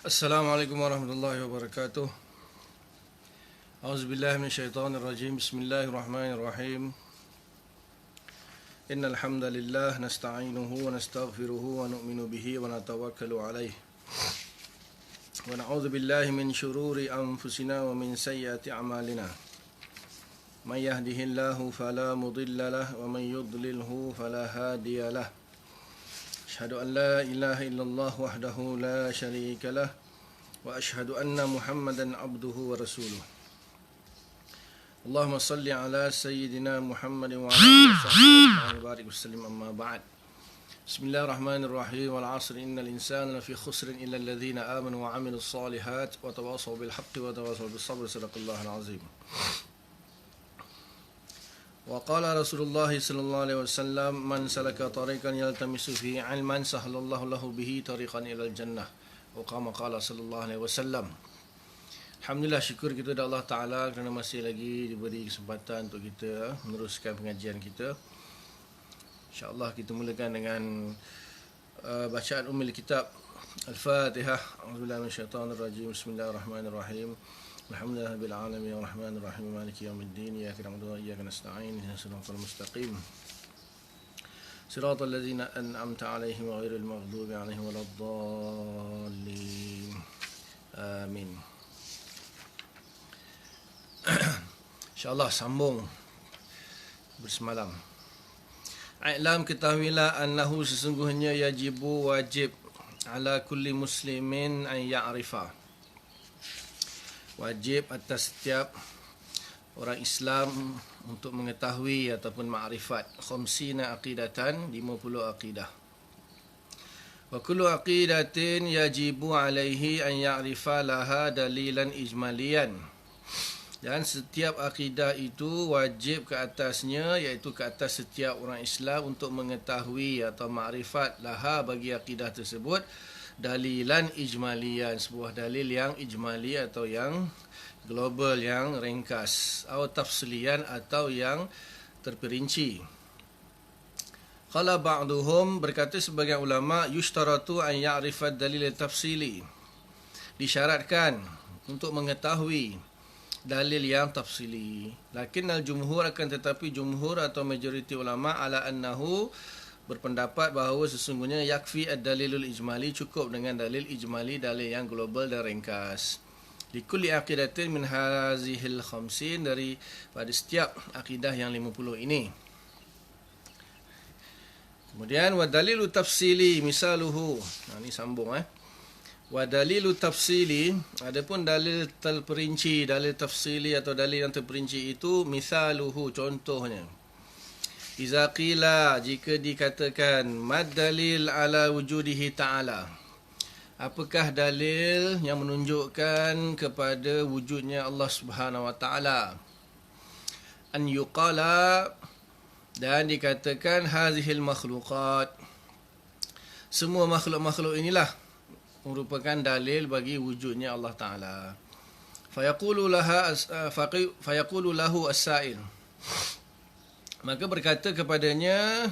Assalamualaikum warahmatullahi wabarakatuh. A'udzubillahi minasyaitonir rajim. Bismillahirrahmanirrahim. Innal hamdalillah nasta'inuhu wa nastaghfiruhu wa nu'minu bihi wa natawakkalu alayh. Wa na'udzu billahi min shururi anfusina wa min sayyiati a'malina. May yahdihillahu fala mudilla lahu wa may yudlilhu fala hadiya lahu. Asyhadu an la ilaha illallah wahdahu la syarika lah wa asyhadu anna Muhammadan abduhu wa rasuluh. Allahumma salli ala sayyidina Muhammadin wa ala alihi wa barik wasallim amma ba'd. Bismillahirrahmanirrahim. Wal 'asri innal insana lafi khusrin illa alladhina amanu wa 'amilus solihat wa tawassaw bil haqqi wa tawassaw bis sabr. Sadaqallahul 'azim. Wa qala Rasulullah sallallahu alaihi wasallam, man salaka tariqan yaltamisu fihi 'ilman sahalallahu lahu bihi tariqan ilal jannah. Wa kama qala sallallahu alaihi wasallam. Alhamdulillah, syukur kita kepada Allah Taala kerana masih lagi diberi kesempatan untuk kita meneruskan pengajian kita. InsyaAllah kita mulakan dengan bacaan ummul kitab Al-Fatihah. A'udzubillahi minasyaitonir rajim. Bismillahirrahmanirrahim. Alhamdulillah rabbil alamin arrahmanir rahim maliki yaumiddin iyyaka na'budu wa iyyaka nasta'in ihdinas siratal mustaqim siratal ladzina an'amta 'alaihim ghairil maghdubi 'alaihim waladdallin. Amin. InsyaAllah sambung bersemalam. I'lam, ketahuilah, annahu sesungguhnya yajibu wajib ala kulli muslimin an ya'rifa, wajib atas setiap orang Islam untuk mengetahui ataupun ma'rifat khamsina aqidatan, 50 aqidah. Wa kullu aqidatin yajibu alaihi an ya'rifa laha dalilan ijmalian, dan setiap akidah itu wajib ke atasnya, iaitu ke atas setiap orang Islam untuk mengetahui atau ma'rifat laha bagi akidah tersebut dalilan ijmalian, sebuah dalil yang ijmali atau yang global, yang ringkas, atau tafsilian atau yang terperinci. Qala ba'duhum, berkata sebagian ulama, yushtaratu an ya'rifad dalil tafsili, disyaratkan untuk mengetahui dalil yang tafsili. Lakin al-jumhur, akan tetapi jumhur atau majoriti ulama, ala annahu, berpendapat bahawa sesungguhnya yakfi ad-dalilul ijmali, cukup dengan dalil ijmali, dalil yang global dan ringkas. Likulli aqidatin min hazihil khamsin, dari pada setiap akidah yang 50 ini. Kemudian wa dalilu tafsili misaluhu, ini sambung wa dalilu tafsili, adapun dalil terperinci, dalil tafsili atau dalil yang terperinci itu, misaluhu, contohnya, iza qila, jika dikatakan, mad dalil ala wujudihi ta'ala, apakah dalil yang menunjukkan kepada wujudnya Allah Subhanahu wa taala? An yuqala, dan dikatakan, hazihil makhluqat, semua makhluk-makhluk inilah merupakan dalil bagi wujudnya Allah Taala. Fayaqulu lahu as-sa'il, maka berkata kepadanya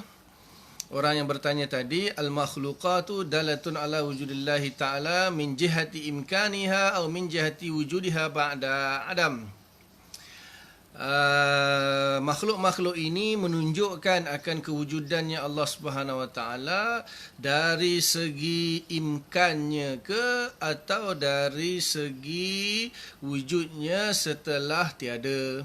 orang yang bertanya tadi, al-makhluqatu dalatun ala wujudillahi ta'ala min jihati imkaniha atau min jihati wujudiha ba'da adam. Makhluk-makhluk ini menunjukkan akan kewujudannya Allah Subhanahu wa taala dari segi imkannya ke, atau dari segi wujudnya setelah tiada.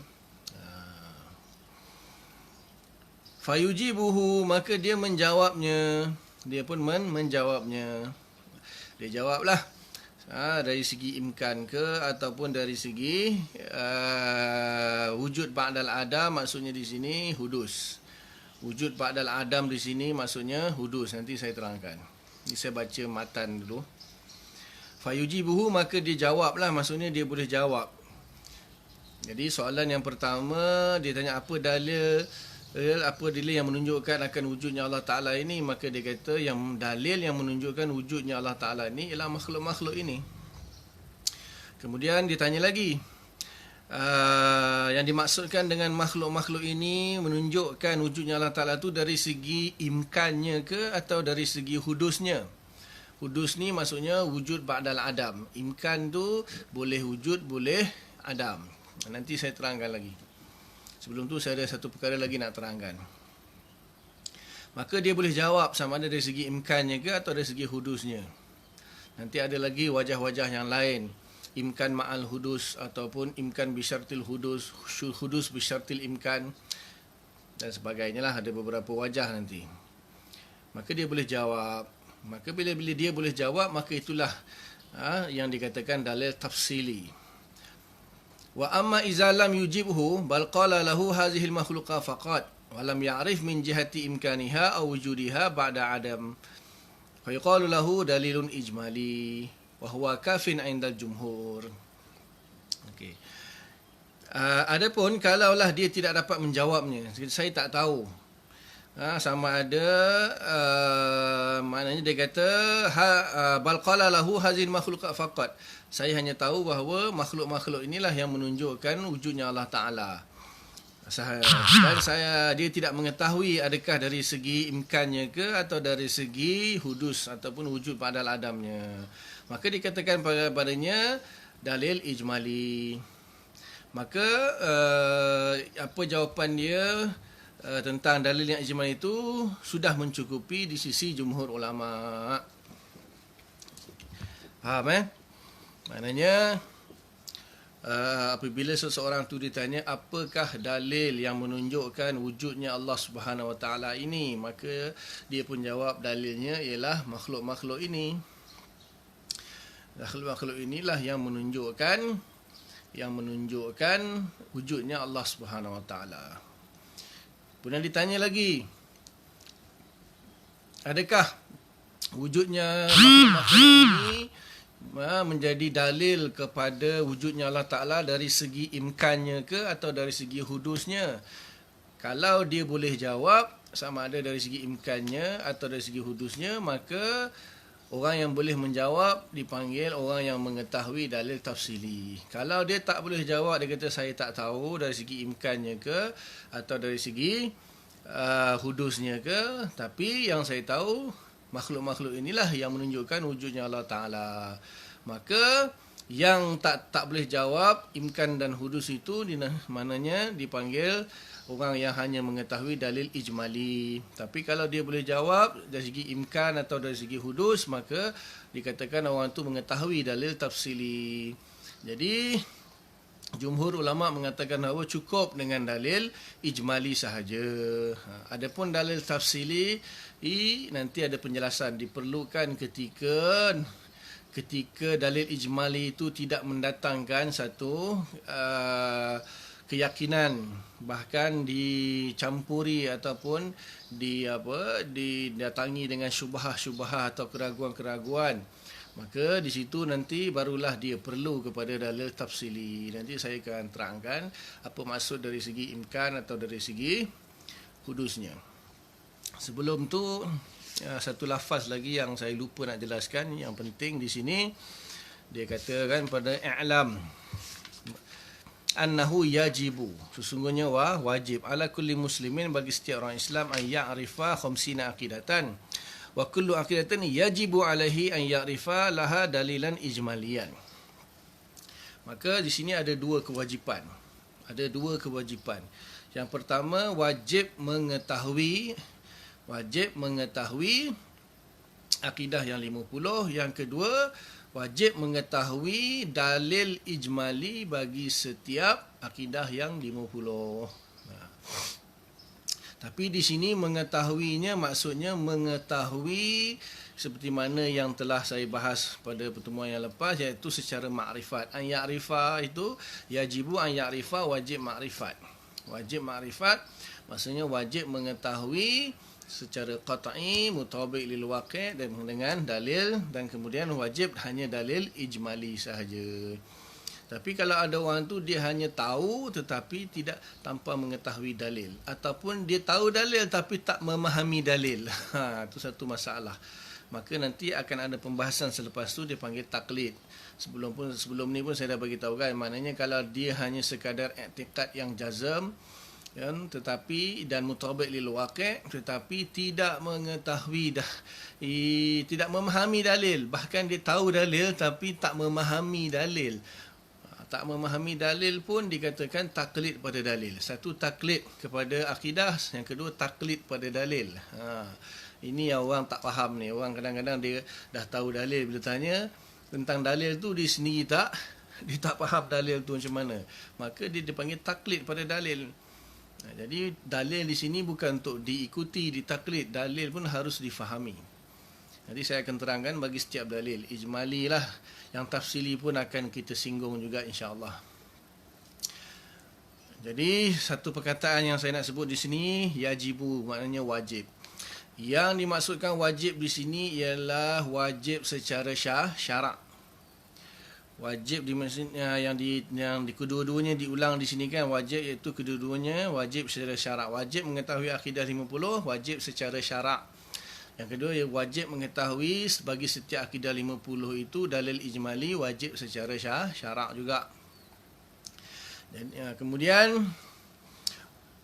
Fayujibuhu, maka dia menjawabnya, dia pun menjawabnya. Dia jawablah dari segi imkan ke, ataupun dari segi wujud ba'dal adam, maksudnya di sini hudus. Wujud ba'dal adam di sini maksudnya hudus. Nanti saya terangkan. Ini saya baca matan dulu. Fayujibuhu, maka dia jawablah, maksudnya dia boleh jawab. Jadi soalan yang pertama, dia tanya apa dalil yang menunjukkan akan wujudnya Allah Ta'ala ini, maka dia kata yang dalil yang menunjukkan wujudnya Allah Ta'ala ini ialah makhluk-makhluk ini. Kemudian ditanya lagi, yang dimaksudkan dengan makhluk-makhluk ini menunjukkan wujudnya Allah Ta'ala itu dari segi imkannya ke, atau dari segi hudusnya? Hudus ni maksudnya wujud ba'dal adam. Imkan tu boleh wujud, boleh adam. Nanti saya terangkan lagi. Sebelum tu saya ada satu perkara lagi nak terangkan. Maka dia boleh jawab sama ada dari segi imkannya ke atau dari segi hudusnya. Nanti ada lagi wajah-wajah yang lain. Imkan ma'al hudus ataupun imkan bisyartil hudus, hudus bisyartil imkan dan sebagainya lah. Ada beberapa wajah nanti. Maka dia boleh jawab. Maka bila dia boleh jawab, maka itulah yang dikatakan dalil tafsili. Wa amma iza lam yujibhu bal qala lahu hadhihi al-makhluqa faqat wa lam ya'rif min jihati imkaniha aw wujudiha ba'da adam. Fa yuqalu lahu dalilun ijmali wa huwa kafin 'inda al-jumhur. Okey. Adapun kalaulah dia tidak dapat menjawabnya, saya tak tahu. Sama ada maknanya dia kata bal qala lahu hazil makhluqa faqat. Saya hanya tahu bahawa makhluk-makhluk inilah yang menunjukkan wujudnya Allah Taala. Dan dia tidak mengetahui adakah dari segi imkannya ke atau dari segi hudus ataupun wujud padal adamnya. Maka dikatakan padanya dalil ijmali. Maka apa jawapan dia tentang dalil yang ijmal itu sudah mencukupi di sisi jumhur ulama. Faham Maknanya apabila seseorang tu ditanya apakah dalil yang menunjukkan wujudnya Allah Subhanahu Wa Taala ini, maka dia pun jawab dalilnya ialah makhluk-makhluk ini. Makhluk-makhluk inilah yang menunjukkan wujudnya Allah Subhanahu Wa Taala. Kemudian ditanya lagi, adakah wujudnya makhluk-makhluk ini menjadi dalil kepada wujudnya Allah Ta'ala dari segi imkannya ke atau dari segi hudusnya? Kalau dia boleh jawab sama ada dari segi imkannya atau dari segi hudusnya, maka orang yang boleh menjawab dipanggil orang yang mengetahui dalil tafsili. Kalau dia tak boleh jawab, dia kata saya tak tahu dari segi imkannya ke atau dari segi hudusnya ke, tapi yang saya tahu makhluk-makhluk inilah yang menunjukkan wujudnya Allah Ta'ala. Maka yang tak boleh jawab imkan dan hudus itu maknanya dipanggil orang yang hanya mengetahui dalil ijmali. Tapi kalau dia boleh jawab dari segi imkan atau dari segi hudus, maka dikatakan orang itu mengetahui dalil tafsili. Jadi jumhur ulama mengatakan bahawa cukup dengan dalil ijmali sahaja. Adapun dalil tafsili nanti ada penjelasan, diperlukan ketika dalil ijmali itu tidak mendatangkan satu keyakinan, bahkan dicampuri ataupun didatangi dengan syubhah-syubhah atau keraguan-keraguan, maka di situ nanti barulah dia perlu kepada dalil tafsili. Nanti saya akan terangkan apa maksud dari segi imkan atau dari segi hudusnya. Sebelum tu satu lafaz lagi yang saya lupa nak jelaskan, yang penting di sini dia katakan pada i'lam annahu yajibu, sesungguhnya wajib ala kulli muslimin, bagi setiap orang Islam, an ya'rifa khamsina aqidatan wa kullu aqidatin yajibu alaihi an ya'rifa laha dalilan ijmaliyan. Maka di sini ada dua kewajipan. Yang pertama, wajib mengetahui akidah yang 50. Yang kedua, wajib mengetahui dalil ijmali bagi setiap akidah yang 50. Tapi di sini mengetahuinya maksudnya mengetahui seperti mana yang telah saya bahas pada pertemuan yang lepas, iaitu secara makrifat. An ya'rifa itu yajibu an ya'rifa, wajib makrifat. Wajib makrifat maksudnya wajib mengetahui secara qat'i mutabiq lil waqi' dan dengan dalil, dan kemudian wajib hanya dalil ijmali sahaja. Tapi kalau ada orang tu dia hanya tahu tetapi tidak tanpa mengetahui dalil, ataupun dia tahu dalil tapi tak memahami dalil, itu satu masalah. Maka nanti akan ada pembahasan selepas tu, dia panggil taklid. Sebelum ni pun saya dah bagi tahu kan, maknanya kalau dia hanya sekadar i'tiqad yang jazam, tetapi dan mutabiq lil waqi', tetapi tidak mengetahui tidak memahami dalil, bahkan dia tahu dalil tapi tak memahami dalil. Tak memahami dalil pun dikatakan taklid pada dalil. Satu, taklid kepada akidah, yang kedua taklid pada dalil. Ini yang orang tak faham ni. Orang kadang-kadang dia dah tahu dalil, bila tanya tentang dalil tu dia sendiri dia tak faham dalil tu macam mana. Maka dia dipanggil taklid pada dalil. Jadi dalil di sini bukan untuk diikuti, ditaklid. Dalil pun harus difahami. Jadi saya akan terangkan bagi setiap dalil. Ijmali lah. Yang tafsili pun akan kita singgung juga insya-Allah. Jadi satu perkataan yang saya nak sebut di sini, yajibu, maknanya wajib. Yang dimaksudkan wajib di sini ialah wajib secara syarak. Wajib yang di kedua-duanya diulang di sini kan, wajib iaitu kedua-duanya wajib secara syarak. Wajib mengetahui akidah 50, wajib secara syarak. Yang kedua, wajib mengetahui bagi setiap akidah 50 itu dalil ijmali, wajib secara syarak juga. Dan kemudian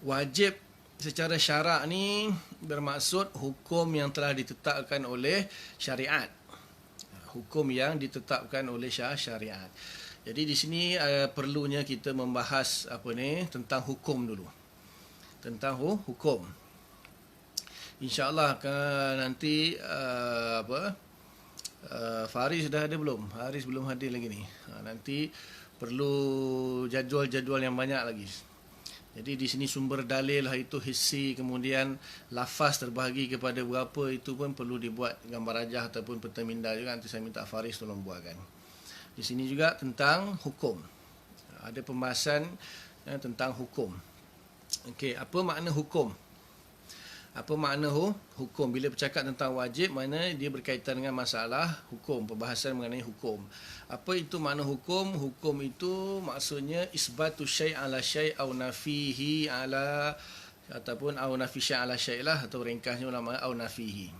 wajib secara syarak ni bermaksud hukum yang telah ditetapkan oleh syariat. Hukum yang ditetapkan oleh syariat. Jadi di sini perlunya kita membahas tentang hukum dulu. Tentang hukum. InsyaAllah nanti Faris dah ada belum? Faris belum hadir lagi ni. Nanti perlu jadual-jadual yang banyak lagi. Jadi di sini sumber dalil itu hissi, kemudian lafaz terbahagi kepada berapa, itu pun perlu dibuat gambar rajah ataupun peta minda juga. Nanti saya minta Faris tolong buatkan. Di sini juga tentang hukum. Ada pembahasan tentang hukum. Okey, apa makna hukum? Apa makna hukum? Bila bercakap tentang wajib, mana dia berkaitan dengan masalah hukum, pembahasan mengenai hukum. Apa itu makna hukum? Hukum itu maksudnya isbatu syai' ala syai' au nafihi ala, ataupun au nafi syai' ala syai' lah, atau ringkasnya ulama au nafihi.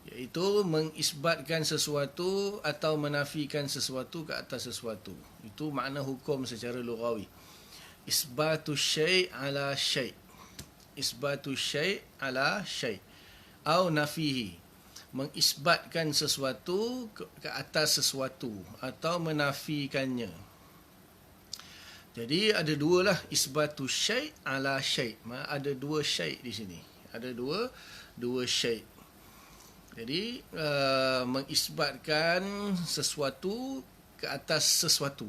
Iaitu mengisbatkan sesuatu atau menafikan sesuatu ke atas sesuatu. Itu makna hukum secara lughawi. Isbatu syai' ala syai'. Isbatu syai' ala syai' au nafihi, mengisbatkan sesuatu ke atas sesuatu atau menafikannya. Jadi ada dua lah, isbatu syai' ala syai'. Ada dua syai' di sini. Ada dua syai'. Jadi mengisbatkan sesuatu ke atas sesuatu.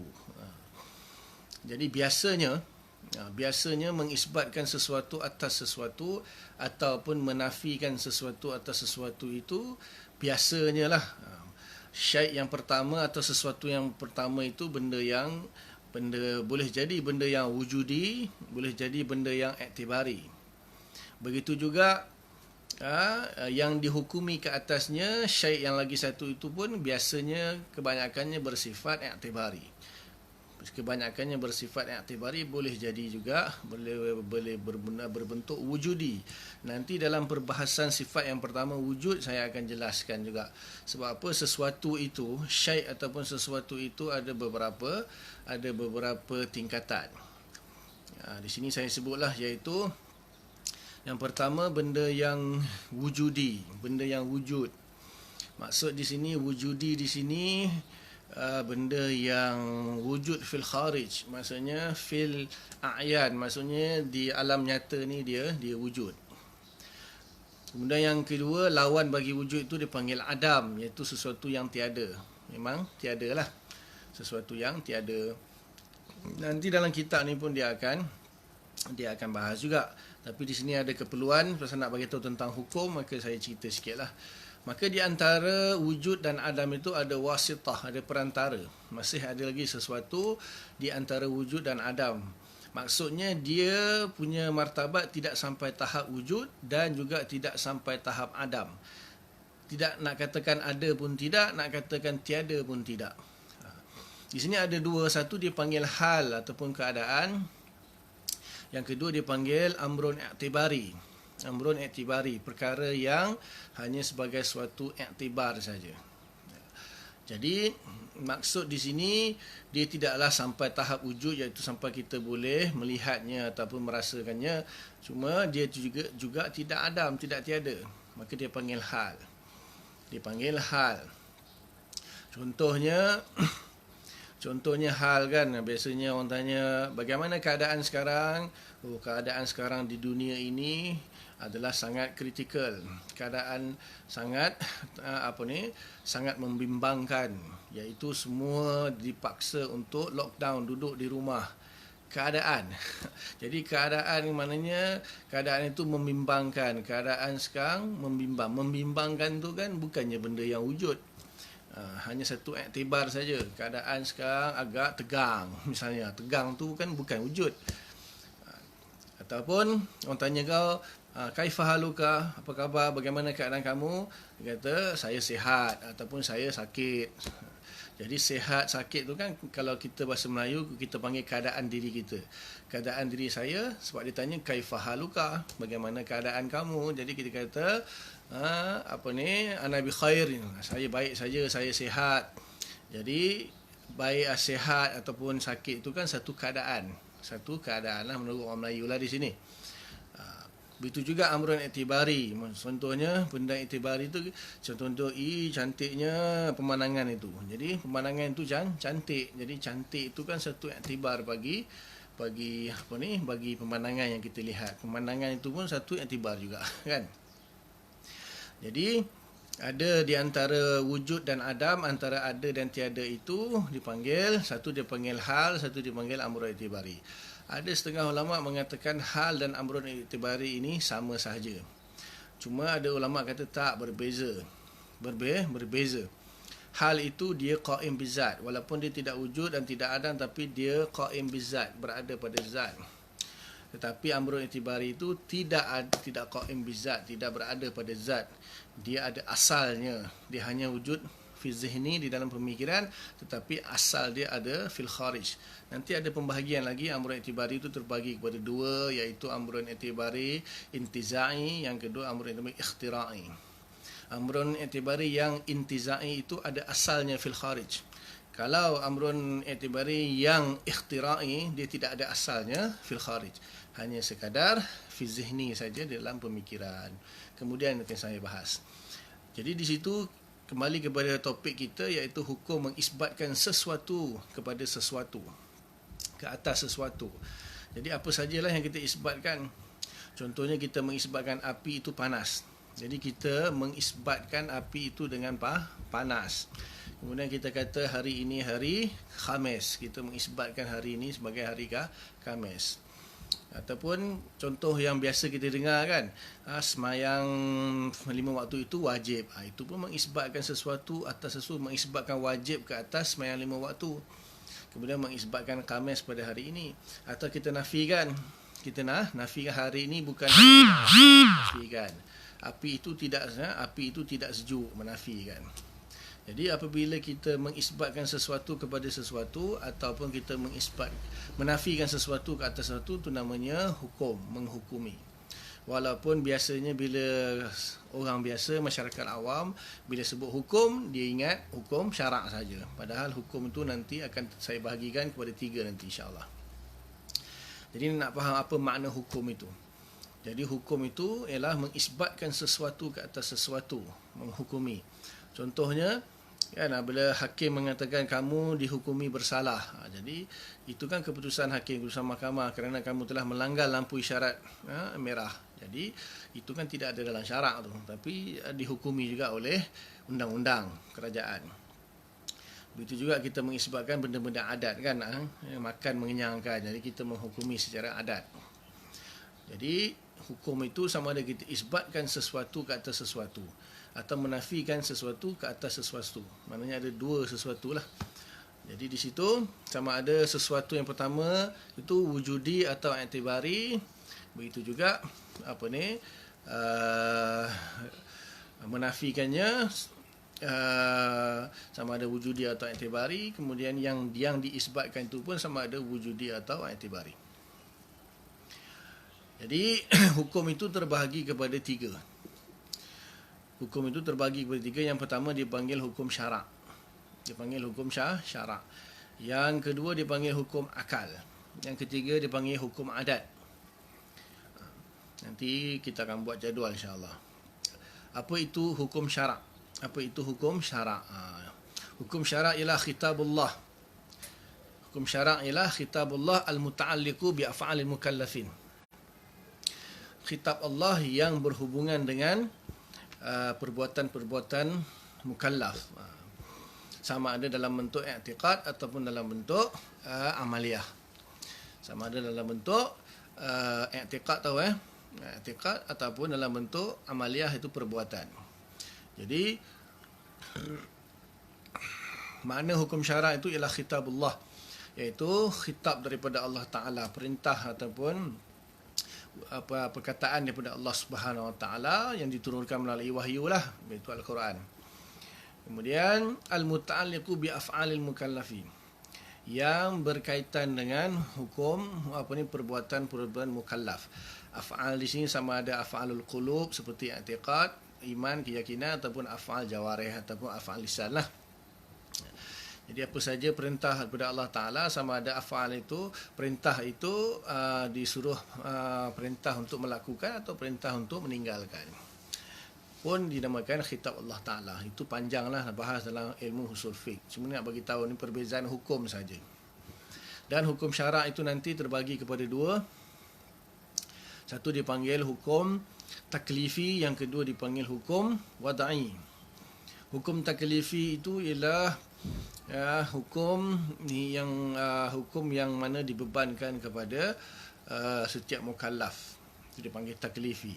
Jadi biasanya mengisbatkan sesuatu atas sesuatu ataupun menafikan sesuatu atas sesuatu itu biasanya lah. Syai' yang pertama atau sesuatu yang pertama itu benda boleh jadi benda yang wujudi, boleh jadi benda yang iktibari. Begitu juga yang dihukumi ke atasnya, syai' yang lagi satu itu pun biasanya kebanyakannya bersifat iktibari. Kebanyakannya bersifat iktibari, boleh jadi juga boleh berbentuk wujudi. Nanti dalam perbahasan sifat yang pertama wujud saya akan jelaskan juga. Sebab apa sesuatu itu, syai' ataupun sesuatu itu ada beberapa tingkatan. Di sini saya sebutlah, iaitu yang pertama benda yang wujudi, benda yang wujud. Maksud di sini wujudi di sini benda yang wujud fil kharij, maksudnya fil a'yan, maksudnya di alam nyata ni dia wujud. Kemudian yang kedua, lawan bagi wujud itu dipanggil adam, iaitu sesuatu yang tiada. Memang tiada lah, sesuatu yang tiada. Nanti dalam kitab ni pun dia akan bahas juga. Tapi di sini ada keperluan, pasal nak bagi tahu tentang hukum, maka saya cerita sikitlah. Maka di antara wujud dan adam itu ada wasitah, ada perantara. Masih ada lagi sesuatu di antara wujud dan adam. Maksudnya dia punya martabat tidak sampai tahap wujud dan juga tidak sampai tahap adam. Tidak nak katakan ada pun tidak, nak katakan tiada pun tidak. Di sini ada dua, satu dipanggil hal ataupun keadaan. Yang kedua dipanggil amrun i'tibari. Amrun i'tibari, perkara yang hanya sebagai suatu i'tibar saja. Jadi maksud di sini dia tidaklah sampai tahap wujud, iaitu sampai kita boleh melihatnya ataupun merasakannya. Cuma dia juga tidak adam, tidak tiada. Maka dia panggil hal. Dia panggil hal. Contohnya hal kan, biasanya orang tanya bagaimana keadaan sekarang? Oh, keadaan sekarang di dunia ini adalah sangat kritikal. Keadaan sangat sangat membimbangkan, iaitu semua dipaksa untuk lockdown, duduk di rumah. Keadaan. Jadi keadaan maknanya keadaan itu membimbangkan. Keadaan sekarang membimbang. Membimbangkan tu kan bukannya benda yang wujud. Hanya satu iktibar saja. Keadaan sekarang agak tegang. Misalnya, tegang tu kan bukan wujud. Ataupun orang tanya kau, kaifa haluka, apa khabar, bagaimana keadaan kamu? Dia kata, saya sihat ataupun saya sakit. Jadi sihat, sakit tu kan kalau kita bahasa Melayu kita panggil keadaan diri kita. Keadaan diri saya, sebab dia tanya kaifa haluka, bagaimana keadaan kamu? Jadi kita kata ana bi khair, saya baik saja, saya sihat. Jadi baik sihat ataupun sakit itu kan satu keadaan lah menurut orang Melayu lah di sini. Begitu juga amrun i'tibari. Contohnya benda i'tibari itu, contoh cantiknya pemandangan itu. Jadi pemandangan itu cantik. Jadi cantik itu kan satu i'tibar bagi pemandangan yang kita lihat. Pemandangan itu pun satu i'tibar juga kan. Jadi ada di antara wujud dan adam, antara ada dan tiada itu dipanggil, satu dipanggil hal, satu dipanggil amrun i'tibari. Ada setengah ulama mengatakan hal dan amrun i'tibari ini sama sahaja. Cuma ada ulama kata tak, berbeza. Hal itu dia qaim bizat, walaupun dia tidak wujud dan tidak adam, tapi dia qaim bizat, berada pada zat. Tetapi amrun i'tibari itu tidak qaim bizat, tidak berada pada zat. Dia ada asalnya. Dia hanya wujud fi zihni, di dalam pemikiran, tetapi asal dia ada fil kharij. Nanti ada pembahagian lagi. Amrun i'tibari itu terbagi kepada dua, iaitu amrun i'tibari intizai, yang kedua amrun i'tibari ikhtira'i. Amrun i'tibari yang intizai itu ada asalnya fil kharij. Kalau amrun i'tibari yang ikhtira'i, dia tidak ada asalnya fil kharij, hanya sekadar fi zihni saja dalam pemikiran. Kemudian akan saya bahas. Jadi di situ kembali kepada topik kita, iaitu hukum mengisbatkan sesuatu kepada sesuatu, ke atas sesuatu. Jadi apa sajalah yang kita isbatkan. Contohnya kita mengisbatkan api itu panas. Jadi kita mengisbatkan api itu dengan panas. Kemudian kita kata hari ini hari Khamis. Kita mengisbatkan hari ini sebagai hari Khamis. Ataupun contoh yang biasa kita dengar kan, semayang 5 waktu itu wajib. Itu pun mengisbatkan sesuatu atas sesuatu, mengisbatkan wajib ke atas semayang 5 waktu. Kemudian mengisbatkan Khamis pada hari ini. Atau kita nafikan hari ini bukan hari, nafikan api itu tidak sejuk, menafikan. Jadi apabila kita mengisbatkan sesuatu kepada sesuatu, ataupun kita menafikan sesuatu ke atas sesuatu, itu namanya hukum, menghukumi. Walaupun biasanya bila orang biasa, masyarakat awam, bila sebut hukum, dia ingat hukum syarak saja. Padahal hukum itu nanti akan saya bahagikan kepada 3 nanti insya-Allah. Jadi nak faham apa makna hukum itu. Jadi hukum itu ialah mengisbatkan sesuatu ke atas sesuatu, menghukumi. Contohnya, kan, bila hakim mengatakan kamu dihukumi bersalah, jadi itu kan keputusan hakim, keputusan mahkamah, kerana kamu telah melanggar lampu isyarat merah. Jadi itu kan tidak ada dalam syarak tu, tapi dihukumi juga oleh undang-undang kerajaan. Begitu juga kita mengisbatkan benda-benda adat kan, makan mengenyangkan, jadi kita menghukumi secara adat. Jadi hukum itu sama ada kita isbatkan sesuatu ke atas sesuatu, atau menafikan sesuatu ke atas sesuatu. Maknanya ada dua sesuatu lah. Jadi di situ sama ada sesuatu yang pertama itu wujudi atau i'tibari. Begitu juga menafikannya sama ada wujudi atau i'tibari. Kemudian yang diisbatkan itu pun sama ada wujudi atau i'tibari. Jadi hukum itu terbahagi kepada 3. Hukum itu terbagi kepada 3. Yang pertama dipanggil hukum syarak. dipanggil hukum syarak. Yang kedua dipanggil hukum akal. Yang ketiga dipanggil hukum adat. Nanti kita akan buat jadual insya-Allah. Apa itu hukum syarak? Apa itu hukum syarak? Hukum syarak ialah khitabullah. Hukum syarak ialah khitabullah al-muta'alliqu bi af'alil mukallafin. Khitab Allah yang berhubungan dengan perbuatan-perbuatan mukallaf. Sama ada dalam bentuk i'tiqad ataupun dalam bentuk amaliyah. Sama ada dalam bentuk i'tiqad tahu i'tiqad ataupun dalam bentuk amaliyah itu perbuatan. Jadi makna hukum syarak itu ialah khitabullah, iaitu khitab daripada Allah Taala, perintah ataupun perkataan daripada Allah Subhanahu Wa Taala yang diturunkan melalui wahyu lah, iaitu Al-Quran. Kemudian al-muta'alliqu bi af'alil mukallafin, yang berkaitan dengan hukum perbuatan-perbuatan mukallaf. Af'al di sini sama ada af'alul qulub seperti i'tiqad, iman, keyakinan, ataupun af'al jawarih ataupun af'al lisan lah. Jadi apa saja perintah daripada Allah Ta'ala, sama ada af'al itu, perintah itu disuruh perintah untuk melakukan atau perintah untuk meninggalkan, pun dinamakan khitab Allah Ta'ala. Itu panjanglah bahas dalam ilmu usul fiqh. Cuma nak bagi tahu ni perbezaan hukum saja. Dan hukum syarak itu nanti terbagi kepada dua. Satu dipanggil hukum taklifi, yang kedua dipanggil hukum wada'i. Hukum taklifi itu ialah hukum yang mana dibebankan kepada setiap mukallaf. Itu dipanggil taklifi.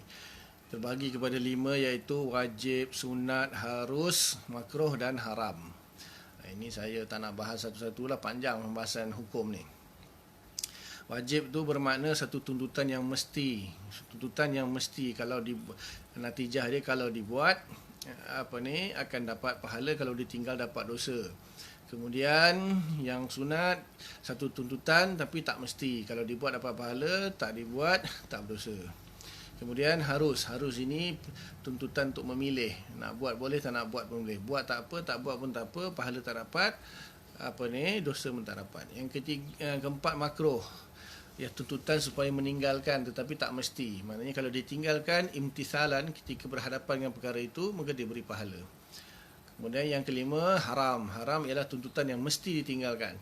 Terbagi kepada 5, iaitu wajib, sunat, harus, makruh dan haram. Ini saya tak nak bahas satu-satulah, panjang pembahasan hukum ni. Wajib tu bermakna satu tuntutan yang mesti. Tuntutan yang mesti, kalau natijah dia kalau dibuat akan dapat pahala, kalau ditinggal dapat dosa. Kemudian yang sunat, satu tuntutan tapi tak mesti, kalau dibuat dapat pahala, tak dibuat tak berdosa. Kemudian harus ini tuntutan untuk memilih, nak buat boleh, tak nak buat pun boleh. Buat tak apa, tak buat pun tak apa, pahala tak dapat, dosa pun tak dapat. Yang keempat makruh, ya tuntutan supaya meninggalkan tetapi tak mesti. Maknanya kalau ditinggalkan imtithalan, ketika berhadapan dengan perkara itu, maka dia beri pahala. Kemudian yang kelima haram. Haram ialah tuntutan yang mesti ditinggalkan.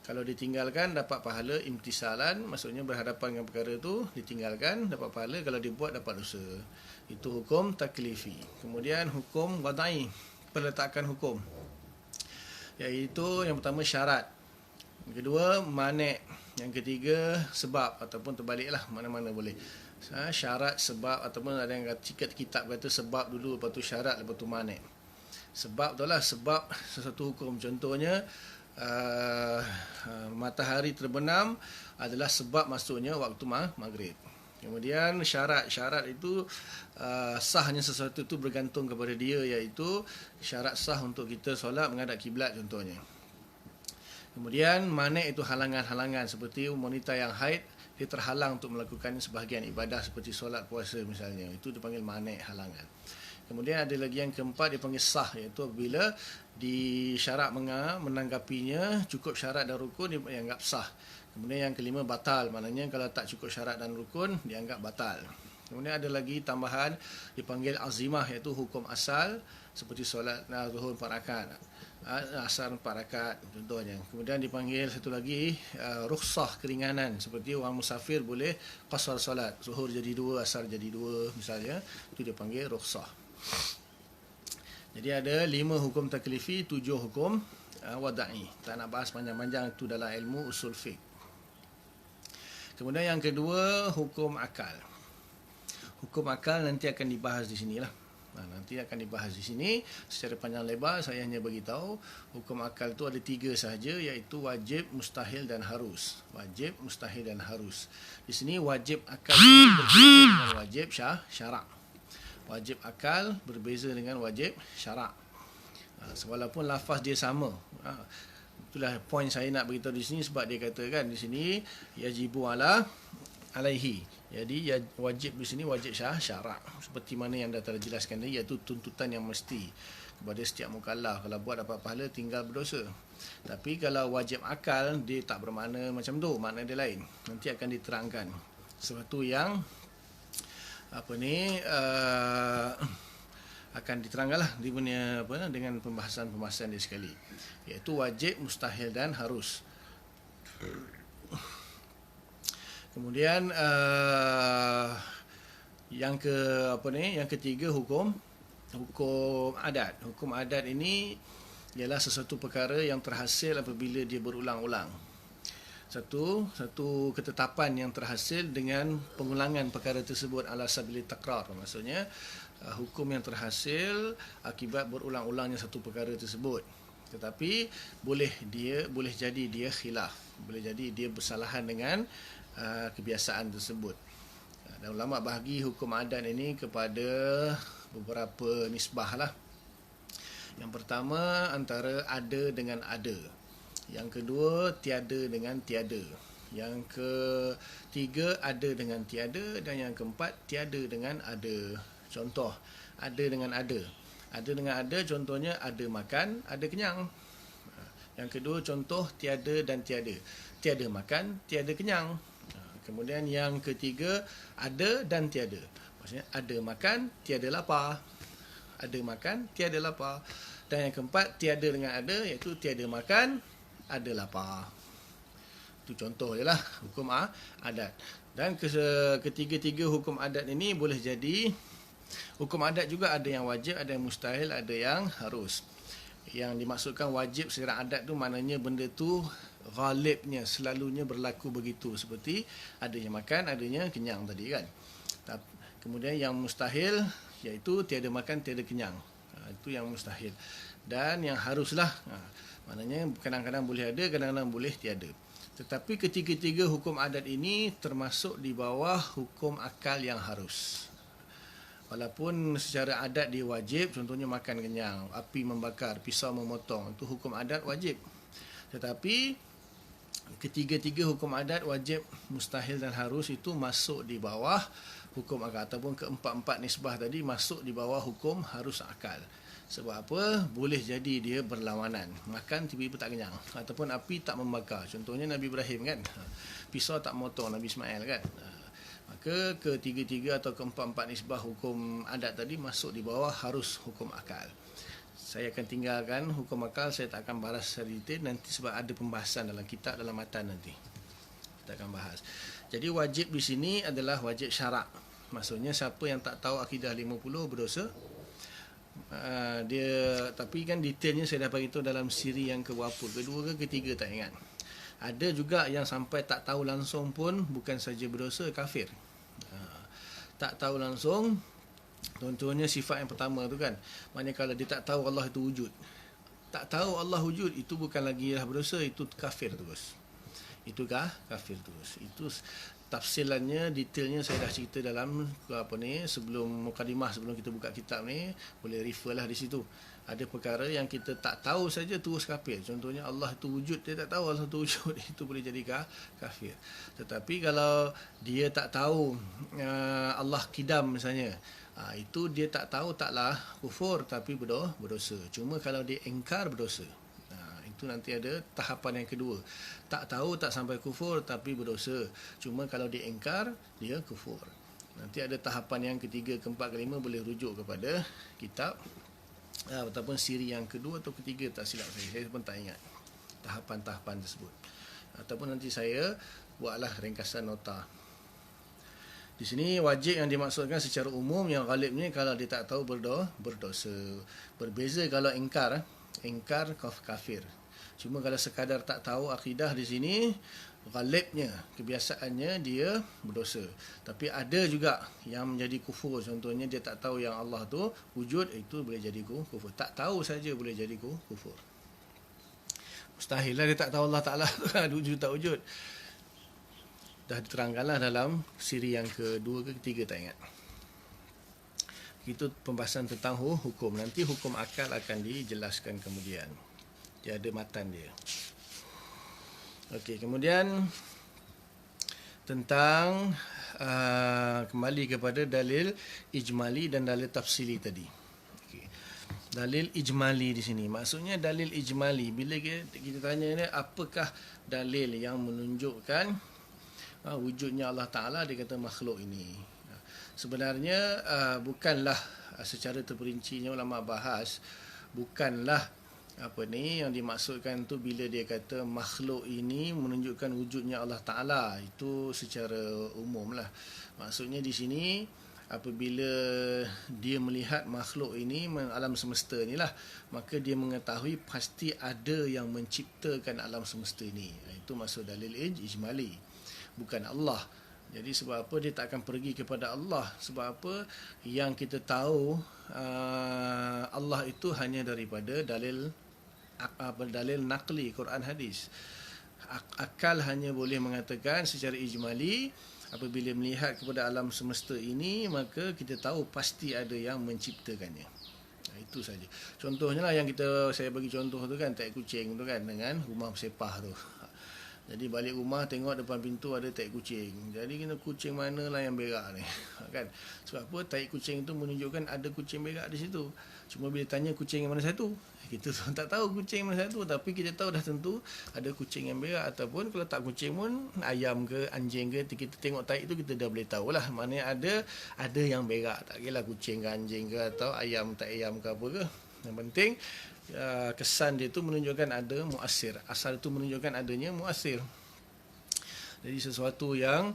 Kalau ditinggalkan dapat pahala imtisalan, maksudnya berhadapan dengan perkara itu, ditinggalkan dapat pahala, kalau dibuat dapat dosa. Itu hukum taklifi. Kemudian hukum wada'i, peletakan hukum, iaitu yang pertama syarat, yang kedua mani', yang ketiga sebab, ataupun terbaliklah, mana-mana boleh. Syarat, sebab, ataupun ada yang kata kitab kata sebab dulu, lepas tu syarat, lepas tu mani'. Sebab tu lah, sebab sesuatu hukum. Contohnya matahari terbenam adalah sebab masuknya waktu maghrib. Kemudian syarat itu sahnya sesuatu itu bergantung kepada dia, iaitu syarat sah untuk kita solat menghadap kiblat contohnya. Kemudian mani' itu halangan-halangan, seperti wanita yang haid, dia terhalang untuk melakukan sebahagian ibadah seperti solat, puasa misalnya, itu dipanggil mani', halangan. Kemudian ada lagi yang keempat dipanggil sah, iaitu bila disyarat menanggapinya cukup syarat dan rukun dianggap sah. Kemudian yang kelima batal, maknanya kalau tak cukup syarat dan rukun dianggap batal. Kemudian ada lagi tambahan dipanggil azimah, iaitu hukum asal seperti solat zuhur 4 rakaat, asar 4 rakaat contohnya. Kemudian dipanggil satu lagi rukhsah, keringanan, seperti orang musafir boleh qasar solat, zuhur jadi 2, asar jadi 2 misalnya, itu dipanggil rukhsah. Jadi ada 5 hukum taklifi, 7 hukum wada'i. Tak nak bahas panjang-panjang, itu dalam ilmu usul fiqh. Kemudian yang kedua hukum akal. Hukum akal nanti akan dibahas di sinilah. Nanti akan dibahas di sini secara panjang lebar. Saya hanya bagi tahu hukum akal itu ada 3 sahaja, iaitu wajib, mustahil dan harus. Wajib, mustahil dan harus. Di sini wajib akal berbeza dengan wajib syarak. Wajib akal berbeza dengan wajib syarak. Walaupun lafaz dia sama. Itulah poin saya nak beritahu di sini, sebab dia katakan di sini yajibu ala alaihi. Jadi wajib di sini wajib syarak, seperti mana yang dah terjelaskan tadi, iaitu tuntutan yang mesti kepada setiap mukallaf. Kalau buat dapat pahala, tinggal berdosa. Tapi kalau wajib akal, dia tak bermakna macam tu, makna dia lain. Nanti akan diterangkan sesuatu yang akan diterangkanlah di punya dengan pembahasan dia sekali, iaitu wajib, mustahil dan harus. Kemudian yang ketiga hukum adat. Hukum adat ini ialah sesuatu perkara yang terhasil apabila dia berulang-ulang. Satu ketetapan yang terhasil dengan pengulangan perkara tersebut ala sabili takrar. Maksudnya hukum yang terhasil akibat berulang-ulangnya satu perkara tersebut. Tetapi boleh jadi dia khilaf, boleh jadi dia bersalahan dengan kebiasaan tersebut. Dan ulama bahagi hukum adat ini kepada beberapa nisbah lah. Yang pertama, antara ada dengan ada. Yang kedua, tiada dengan tiada. Yang ketiga, ada dengan tiada. Dan yang keempat, tiada dengan ada. Contoh, ada dengan ada. Ada dengan ada, contohnya ada makan, ada kenyang. Yang kedua, contoh tiada dan tiada. Tiada makan, tiada kenyang. Kemudian yang ketiga, ada dan tiada. Maksudnya ada makan, tiada lapar. Ada makan, tiada lapar. Dan yang keempat, tiada dengan ada, iaitu tiada makan, ada lapar. Itu contoh je lah hukum adat. Dan ketiga-tiga hukum adat ini boleh jadi hukum adat juga, ada yang wajib, ada yang mustahil, ada yang harus. Yang dimaksudkan wajib secara adat tu maknanya benda tu ghalibnya, selalunya berlaku begitu, seperti adanya makan, adanya kenyang tadi kan. Kemudian yang mustahil iaitu tiada makan, tiada kenyang. Itu yang mustahil. Dan yang haruslah, maknanya kadang-kadang boleh ada, kadang-kadang boleh tiada. Tetapi ketiga-tiga hukum adat ini termasuk di bawah hukum akal yang harus. Walaupun secara adat dia wajib, contohnya makan kenyang, api membakar, pisau memotong, itu hukum adat wajib. Tetapi ketiga-tiga hukum adat wajib, mustahil dan harus itu masuk di bawah hukum akal, ataupun keempat-empat nisbah tadi masuk di bawah hukum harus akal. Sebab apa? Boleh jadi dia berlawanan. Makan tiba-tiba tak kenyang, ataupun api tak membakar. Contohnya Nabi Ibrahim kan, pisau tak motong Nabi Ismail kan. Maka ketiga-tiga atau keempat-empat nisbah hukum adat tadi masuk di bawah harus hukum akal. Saya akan tinggalkan hukum akal, saya tak akan bahas secara detail nanti sebab ada pembahasan dalam kitab, dalam matan nanti. Kita akan bahas. Jadi wajib di sini adalah wajib syarak. Maksudnya siapa yang tak tahu akidah 50 berdosa. Tapi kan detailnya saya dah beritahu dalam siri yang ke-berapa, kedua ke ketiga tak ingat. Ada juga yang sampai tak tahu langsung pun bukan saja berdosa, kafir. Tak tahu langsung, contohnya sifat yang pertama tu kan, maknanya kalau dia tak tahu Allah itu wujud, tak tahu Allah wujud, itu bukan lagi berdosa, itu kafir terus. Itu kafir terus. Itu tafsilannya, detailnya saya dah cerita dalam sebelum mukadimah, sebelum kita buka kitab ni, boleh refer lah di situ. Ada perkara yang kita tak tahu saja terus kafir. Contohnya Allah itu wujud, dia tak tahu Allah itu wujud, itu boleh jadi kafir. Tetapi kalau dia tak tahu Allah kidam misalnya, itu dia tak tahu, taklah kufur tapi berdosa. Cuma kalau dia engkar, berdosa. Itu nanti ada tahapan yang kedua. Tak tahu, tak sampai kufur tapi berdosa. Cuma kalau dia engkar, dia kufur. Nanti ada tahapan yang ketiga, keempat, kelima, boleh rujuk kepada kitab ataupun siri yang kedua atau ketiga, tak silap saya pun tak ingat tahapan-tahapan tersebut. Ataupun nanti saya buatlah ringkasan nota. Di sini wajib yang dimaksudkan secara umum, yang ghalibnya kalau dia tak tahu berdosa. Berbeza kalau engkar kafir. Cuma kalau sekadar tak tahu akidah, di sini ghalibnya, kebiasaannya dia berdosa. Tapi ada juga yang menjadi kufur. Contohnya dia tak tahu yang Allah tu wujud, itu boleh jadi kufur. Tak tahu saja boleh jadi kufur. Mustahil lah dia tak tahu Allah Ta'ala wujud tak wujud. Dah diterangkanlah dalam siri yang kedua ke ketiga, tak ingat. Itu pembahasan tentang hukum. Nanti hukum akal akan dijelaskan kemudian. Dia ada matan dia. Okey, kemudian tentang kembali kepada dalil ijmali dan dalil tafsili tadi. Okey. Dalil ijmali di sini. Maksudnya dalil ijmali, bila kita tanya ni apakah dalil yang menunjukkan wujudnya Allah Ta'ala, dia kata makhluk ini. Sebenarnya bukanlah secara terperincinya ulama bahas, bukanlah yang dimaksudkan tu bila dia kata makhluk ini menunjukkan wujudnya Allah Ta'ala. Itu secara umum lah. Maksudnya di sini apabila dia melihat makhluk ini, alam semesta ni lah, maka dia mengetahui pasti ada yang menciptakan alam semesta ini. Itu maksud dalil ijmali, bukan Allah. Jadi sebab apa dia tak akan pergi kepada Allah? Sebab apa? Yang kita tahu Allah itu hanya daripada dalil naqli, Quran hadis. Akal hanya boleh mengatakan secara ijmali, apabila melihat kepada alam semesta ini, maka kita tahu pasti ada yang menciptakannya. Itu saja. Contohnya lah yang saya bagi contoh tu kan, tai kucing tu kan, dengan rumah bersepah tu. Jadi balik rumah tengok depan pintu ada tai kucing. Jadi kena kucing mana lah yang berak ni, kan? Sebab apa? Tai kucing itu menunjukkan ada kucing berak di situ. Cuma bila tanya kucing yang mana satu, kita tak tahu kucing mana satu, tapi kita tahu dah tentu ada kucing yang berak. Ataupun kalau tak kucing pun ayam ke anjing ke, kita tengok tai itu kita dah boleh tahulah mana ada yang berak. Tak kira kucing ke anjing ke atau ayam tak ayam ke apa ke. Yang penting kesan dia tu menunjukkan ada muasir. Asal itu menunjukkan adanya muasir. Jadi sesuatu yang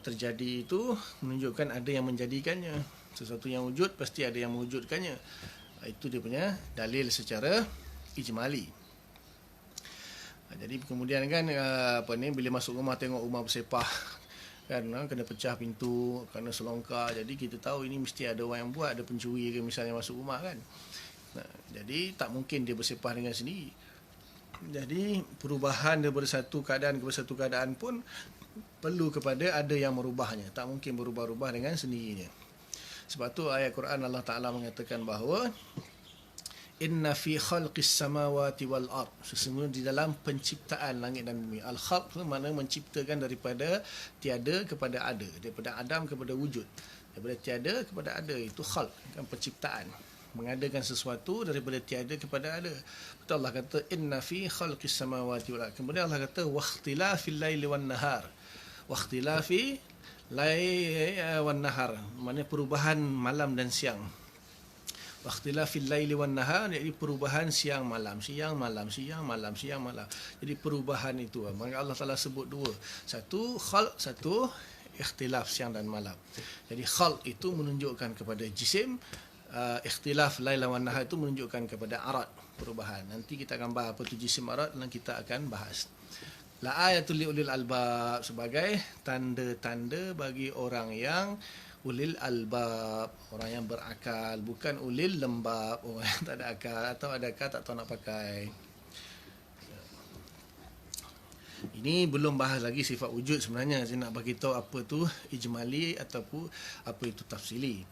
terjadi itu menunjukkan ada yang menjadikannya. Sesuatu yang wujud pasti ada yang mewujudkannya. Itu dia punya dalil secara ijmali. Jadi kemudian kan bila masuk rumah tengok rumah bersepah kan, kena pecah pintu kerana selongkar. Jadi kita tahu ini mesti ada orang yang buat, ada pencuri ke misalnya masuk rumah kan. Jadi tak mungkin dia bersepah dengan sendiri. Jadi perubahan daripada satu keadaan kepada satu keadaan pun perlu kepada ada yang merubahnya. Tak mungkin berubah-ubah dengan sendirinya. Sebab tu ayat Quran Allah Ta'ala mengatakan bahawa inna fi khalqis samawati wal ard, sesungguhnya di dalam penciptaan langit dan bumi. Al-khalq itu makna menciptakan daripada tiada kepada ada, daripada adam kepada wujud, daripada tiada kepada ada. Itu khalq, kan, penciptaan, mengadakan sesuatu daripada tiada kepada ada. Betul Allah kata inna fi khalqis samawati wal ard. Kemudian Allah kata wakhtilafil laili wan nahar. Wakhtilafi laili wan nahar, maknanya perubahan malam dan siang. Wakhtilafil laili wan nahar, jadi perubahan siang malam, siang malam, siang malam, siang malam. Jadi perubahan itu, maka Allah Taala sebut dua. Satu khalq, satu ikhtilaf siang dan malam. Jadi khalq itu menunjukkan kepada jisim, ikhtilaf lail wan nahar itu menunjukkan kepada arad, perubahan. Nanti kita akan bahas apa itu jisim arad dan kita akan bahas. La ayatul liulil albab, sebagai tanda-tanda bagi orang yang ulil albab, orang yang berakal, bukan ulil lembab, orang yang tak ada akal atau ada akal tak tahu nak pakai. Ini belum bahas lagi sifat wujud sebenarnya. Saya nak bagi tahu apa tu ijmali ataupun apa itu tafsili.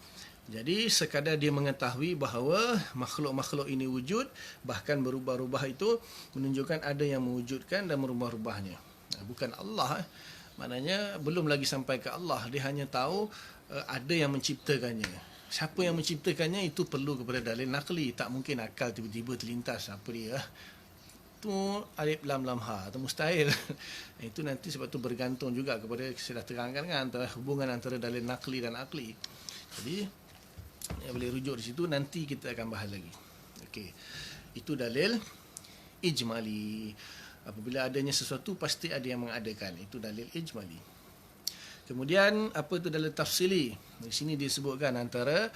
Jadi sekadar dia mengetahui bahawa makhluk-makhluk ini wujud, bahkan berubah-ubah, itu menunjukkan ada yang mewujudkan dan merubah-ubahnya. Bukan Allah. Maknanya belum lagi sampai ke Allah. Dia hanya tahu ada yang menciptakannya. Siapa yang menciptakannya itu perlu kepada dalil naqli. Tak mungkin akal tiba-tiba terlintas apa dia. Itu alif lam lam ha, itu mustahil. Itu nanti sebab tu bergantung juga kepada, saya dah terangkan kan, antara hubungan antara dalil naqli dan akli. Jadi yang boleh rujuk di situ, nanti kita akan bahas lagi. Okey. Itu dalil ijmali. Apabila adanya sesuatu pasti ada yang mengadakan. Itu dalil ijmali. Kemudian apa itu dalil tafsili? Di sini disebutkan antara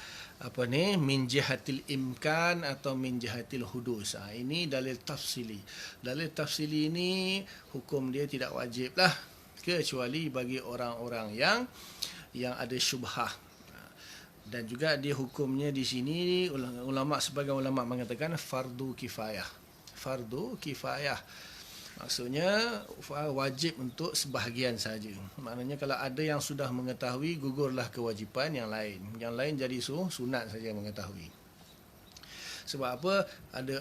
min jihatil imkan atau min jihatil hudus. Ini dalil tafsili. Dalil tafsili ini hukum dia tidak wajib lah, kecuali bagi orang-orang yang ada syubhah. Dan juga dia hukumnya di sini sebagai ulama mengatakan fardu kifayah. Fardu kifayah. Maksudnya wajib untuk sebahagian saja. Maknanya kalau ada yang sudah mengetahui, gugurlah kewajipan yang lain. Yang lain jadi sunat saja mengetahui. Sebab apa?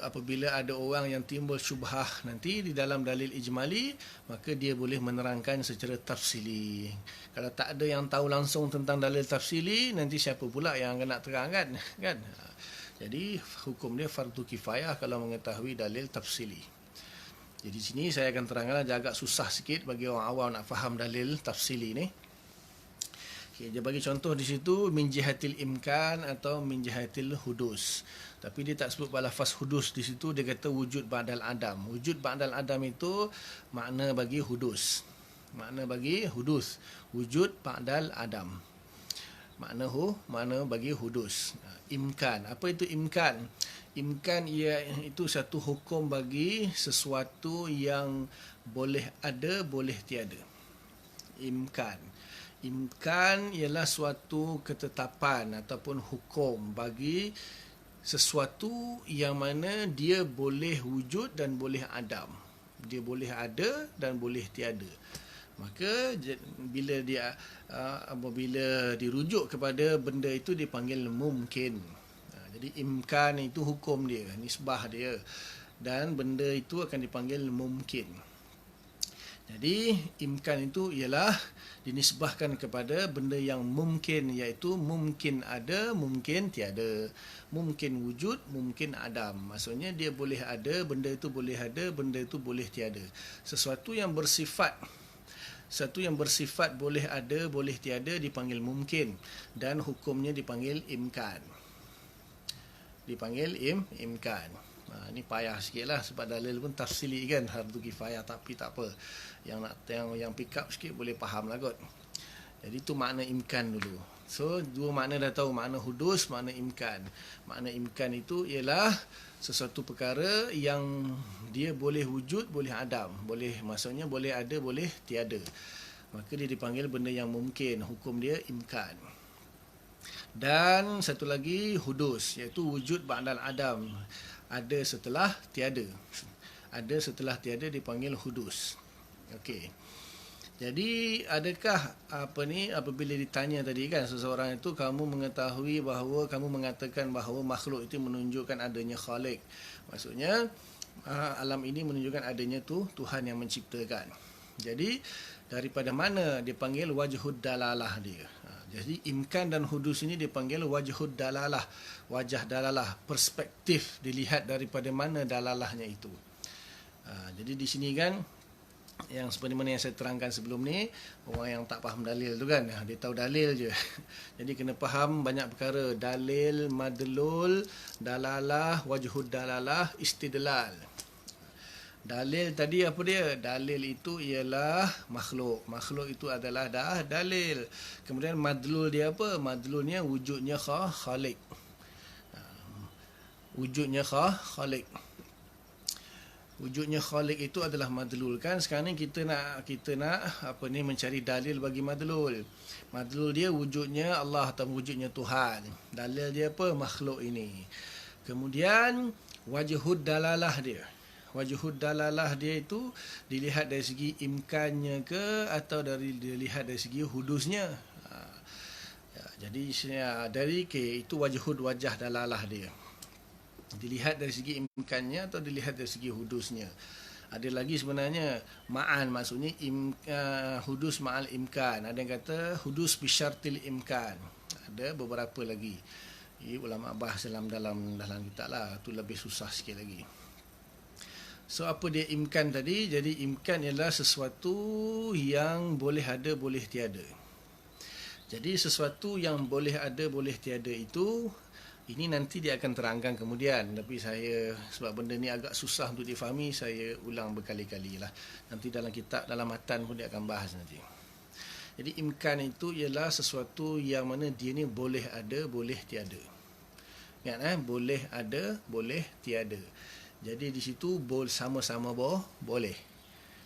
Apabila ada orang yang timbul syubhah nanti di dalam dalil ijmali, maka dia boleh menerangkan secara tafsili. Kalau tak ada yang tahu langsung tentang dalil tafsili, nanti siapa pula yang akan nak terangkan, kan? Jadi hukum dia fardu kifayah kalau mengetahui dalil tafsili. Jadi sini saya akan terangkan, agak susah sikit bagi orang awam nak faham dalil tafsili ni. Okay, dia bagi contoh di situ min jihatil imkan atau min jihatil hudus. Tapi dia tak sebut lafaz hudus di situ, dia kata wujud ba'dal adam. Wujud ba'dal adam itu makna bagi hudus. Makna bagi hudus. Wujud ba'dal adam. Makna bagi hudus. Imkan. Apa itu imkan? Imkan itu satu hukum bagi sesuatu yang boleh ada, boleh tiada. Imkan. Imkan ialah suatu ketetapan ataupun hukum bagi sesuatu yang mana dia boleh wujud dan boleh adam. Dia boleh ada dan boleh tiada. Maka apabila dirujuk kepada benda itu dipanggil mumkin. Jadi imkan itu hukum dia, nisbah dia, dan benda itu akan dipanggil mumkin. Jadi imkan itu ialah dinisbahkan kepada benda yang mungkin, iaitu mungkin ada, mungkin tiada, mungkin wujud, mungkin adam. Maksudnya dia boleh ada, benda itu boleh ada, benda itu boleh tiada. Sesuatu yang bersifat boleh ada, boleh tiada dipanggil mungkin, dan hukumnya dipanggil imkan. Imkan. Ni payah sikit lah sebab dalil pun tafsili kan, fardu kifayah, tapi tak apa. Yang pick up sikit boleh faham lah kot. Jadi tu makna imkan dulu. So dua makna dah tahu, makna hudus, makna imkan. Makna imkan itu ialah sesuatu perkara yang dia boleh wujud, boleh adam. Maksudnya boleh ada, boleh tiada. Maka dia dipanggil benda yang mungkin, hukum dia imkan. Dan satu lagi hudus, iaitu wujud ba'dal adam. Ada setelah tiada. Ada setelah tiada dipanggil hudus. Okey. Jadi adakah apabila ditanya tadi kan seseorang itu, kamu mengetahui bahawa kamu mengatakan bahawa makhluk itu menunjukkan adanya khalik. Maksudnya alam ini menunjukkan adanya Tuhan yang menciptakan. Jadi daripada mana dipanggil wajhud dalalah dia? Jadi imkan dan hudus ini dipanggil wajhud dalalah, wajah dalalah, perspektif, dilihat daripada mana dalalahnya itu. Jadi di sini kan, yang seperti mana yang saya terangkan sebelum ni, orang yang tak faham dalil tu kan, dia tahu dalil je. Jadi kena faham banyak perkara, dalil, madlul, dalalah, wajhud dalalah, istidlal. Dalil tadi apa dia? Dalil itu ialah makhluk. Makhluk itu adalah dalil. Kemudian madlul dia apa? Madlulnya wujudnya khalik. Wujudnya khalik. Wujudnya khalik itu adalah madlul kan. Sekarang ni kita nak mencari dalil bagi madlul. Madlul dia wujudnya Allah atau wujudnya Tuhan. Dalil dia apa? Makhluk ini. Kemudian wajhud dalalah dia. Wajhud dalalah dia itu dilihat dari segi imkannya ke atau dilihat dari segi hudusnya. Jadi itu wajah dalalah dia. Dilihat dari segi imkannya atau dilihat dari segi hudusnya. Ada lagi sebenarnya ma'an, maksudnya hudus ma'al imkan. Ada yang kata hudus bisyartil imkan. Ada beberapa lagi. Ulama bahas dalam kitab lah. Itu lebih susah sikit lagi. So apa dia imkan tadi? Jadi imkan ialah sesuatu yang boleh ada, boleh tiada. Jadi sesuatu yang boleh ada, boleh tiada itu, ini nanti dia akan terangkan kemudian. Tapi sebab benda ni agak susah untuk difahami, saya ulang berkali-kali lah. Nanti dalam kitab, dalam matan pun dia akan bahas nanti. Jadi imkan itu ialah sesuatu yang mana dia ni boleh ada, boleh tiada. Ingat boleh ada, boleh tiada. Jadi di situ sama-sama boleh.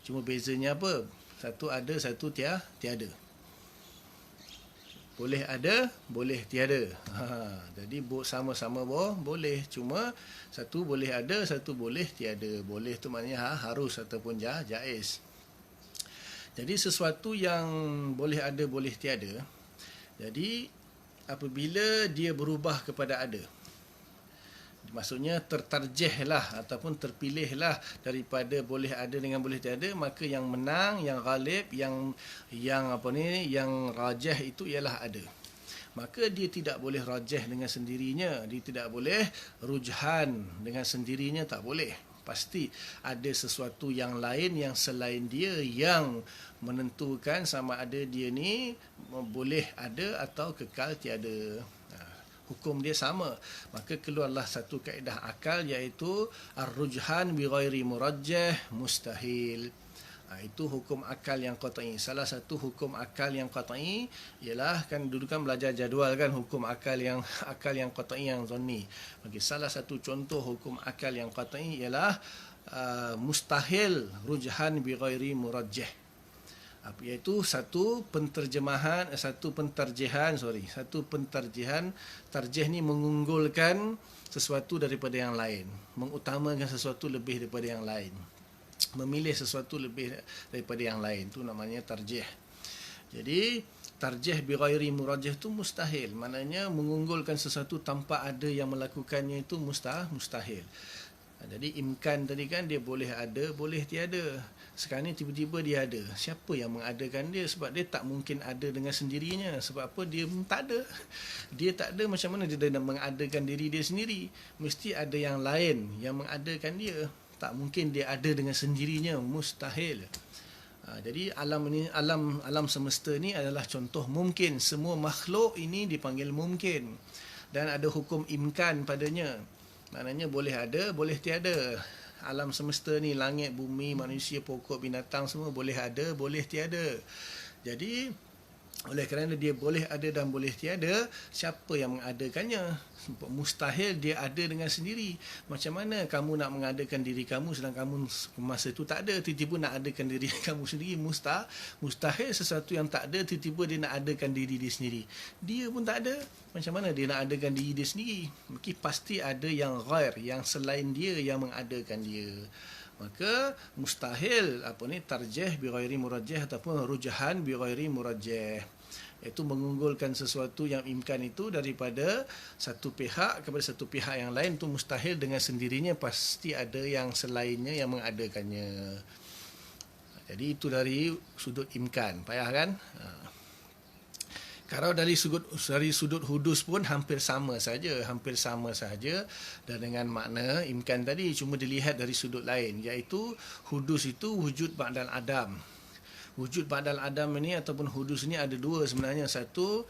Cuma bezanya apa? Satu ada, satu tiada. Boleh ada, boleh tiada. Jadi sama-sama boleh. Cuma satu boleh ada, satu boleh tiada. Boleh tu maknanya harus ataupun jaiz. Jadi sesuatu yang boleh ada, boleh tiada. Jadi apabila dia berubah kepada ada. Maksudnya tertarjihlah ataupun terpilihlah daripada boleh ada dengan boleh tiada, maka yang menang, yang ghalib, yang rajih itu ialah ada. Maka dia tidak boleh rajih dengan sendirinya, dia tidak boleh rujhan dengan sendirinya, tak boleh. Pasti ada sesuatu yang lain yang selain dia yang menentukan sama ada dia ni boleh ada atau kekal tiada. Hukum dia sama. Maka keluarlah satu kaedah akal, iaitu ar-rujhan bi ghairi murajjah mustahil. Itu hukum akal yang qat'i. Salah satu hukum akal yang qat'i ialah, kan dulu kan belajar jadual kan, hukum akal yang qat'i yang zanni. Bagi salah satu contoh hukum akal yang qat'i ialah mustahil rujhan bi ghairi murajjah. Iaitu satu penterjihan, tarjih ni mengunggulkan sesuatu daripada yang lain, mengutamakan sesuatu lebih daripada yang lain, memilih sesuatu lebih daripada yang lain, tu namanya tarjih. Jadi tarjih bi ghairi murajjah tu mustahil, maknanya mengunggulkan sesuatu tanpa ada yang melakukannya itu mustahil. Jadi imkan tadi kan dia boleh ada, boleh tiada. Sekarang ni tiba-tiba dia ada. Siapa yang mengadakan dia? Sebab dia tak mungkin ada dengan sendirinya. Sebab apa? Dia tak ada. Dia tak ada, macam mana dia nak mengadakan diri dia sendiri? Mesti ada yang lain yang mengadakan dia. Tak mungkin dia ada dengan sendirinya, mustahil. Jadi alam semesta ni adalah contoh mungkin. Semua makhluk ini dipanggil mungkin. Dan ada hukum imkan padanya. Maknanya boleh ada, boleh tiada. Alam semesta ni, langit, bumi, manusia, pokok, binatang, semua boleh ada, boleh tiada. Jadi oleh kerana dia boleh ada dan boleh tiada, siapa yang mengadakannya? Mustahil dia ada dengan sendiri. Macam mana kamu nak mengadakan diri kamu sedang kamu masa itu tak ada, tiba-tiba nak adakan diri kamu sendiri? Mustahil sesuatu yang tak ada tiba-tiba dia nak adakan diri dia sendiri. Dia pun tak ada, macam mana dia nak adakan diri dia sendiri? Mungkin pasti ada yang ghair, yang selain dia yang mengadakan dia. Maka mustahil tarjih bi ghairi murajjah ataupun rujhan bi ghairi murajjah, iaitu mengunggulkan sesuatu yang imkan itu daripada satu pihak kepada satu pihak yang lain, itu mustahil. Dengan sendirinya pasti ada yang selainnya yang mengadakannya. Jadi itu dari sudut imkan. Payah kan? Kalau dari sudut hudus pun hampir sama saja dan dengan makna imkan tadi, cuma dilihat dari sudut lain, iaitu hudus itu wujud ba'dal adam. Wujud ba'dal adam ini ataupun hudus ini ada dua sebenarnya. Satu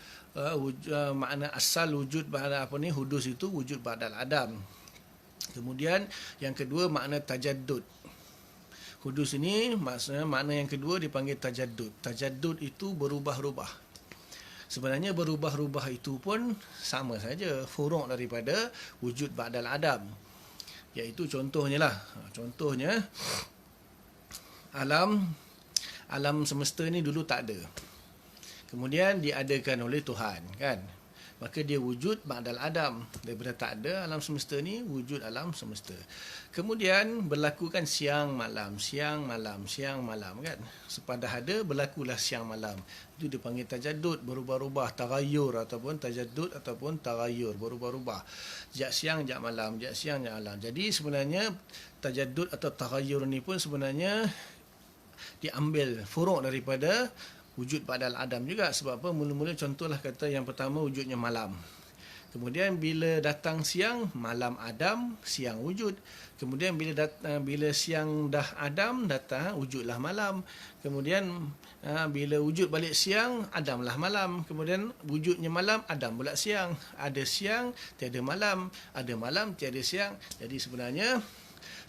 makna asal wujud ba'dal hudus itu wujud ba'dal adam. Kemudian yang kedua makna tajaddud. Hudus ini maksudnya makna yang kedua dipanggil tajaddud. Tajaddud itu berubah-ubah. Sebenarnya berubah-ubah itu pun sama saja, furuk daripada wujud ba'dal adam. Iaitu contohnya alam semesta ni dulu tak ada. Kemudian diadakan oleh Tuhan, kan? Maka dia wujud ba'dal adam. Daripada tak ada alam semesta ni, wujud alam semesta. Kemudian berlakukan siang malam, kan? Sepadah ada berlakulah siang malam. Itu dipanggil tajaddud, berubah-ubah, taghayyur ataupun tajaddud ataupun taghayyur, berubah-ubah. Jak siang, jak malam, jak siang, jak malam. Jadi sebenarnya tajaddud atau taghayyur ni pun sebenarnya diambil furuk daripada wujud ba'dal adam juga. Sebab apa? Mula-mula contohlah kata yang pertama wujudnya malam. Kemudian bila datang siang, malam adam, siang wujud. Kemudian bila siang dah adam, datang wujudlah malam. Kemudian bila wujud balik siang, adamlah malam. Kemudian wujudnya malam, adam pula siang. Ada siang, tiada malam. Ada malam, tiada siang. Jadi sebenarnya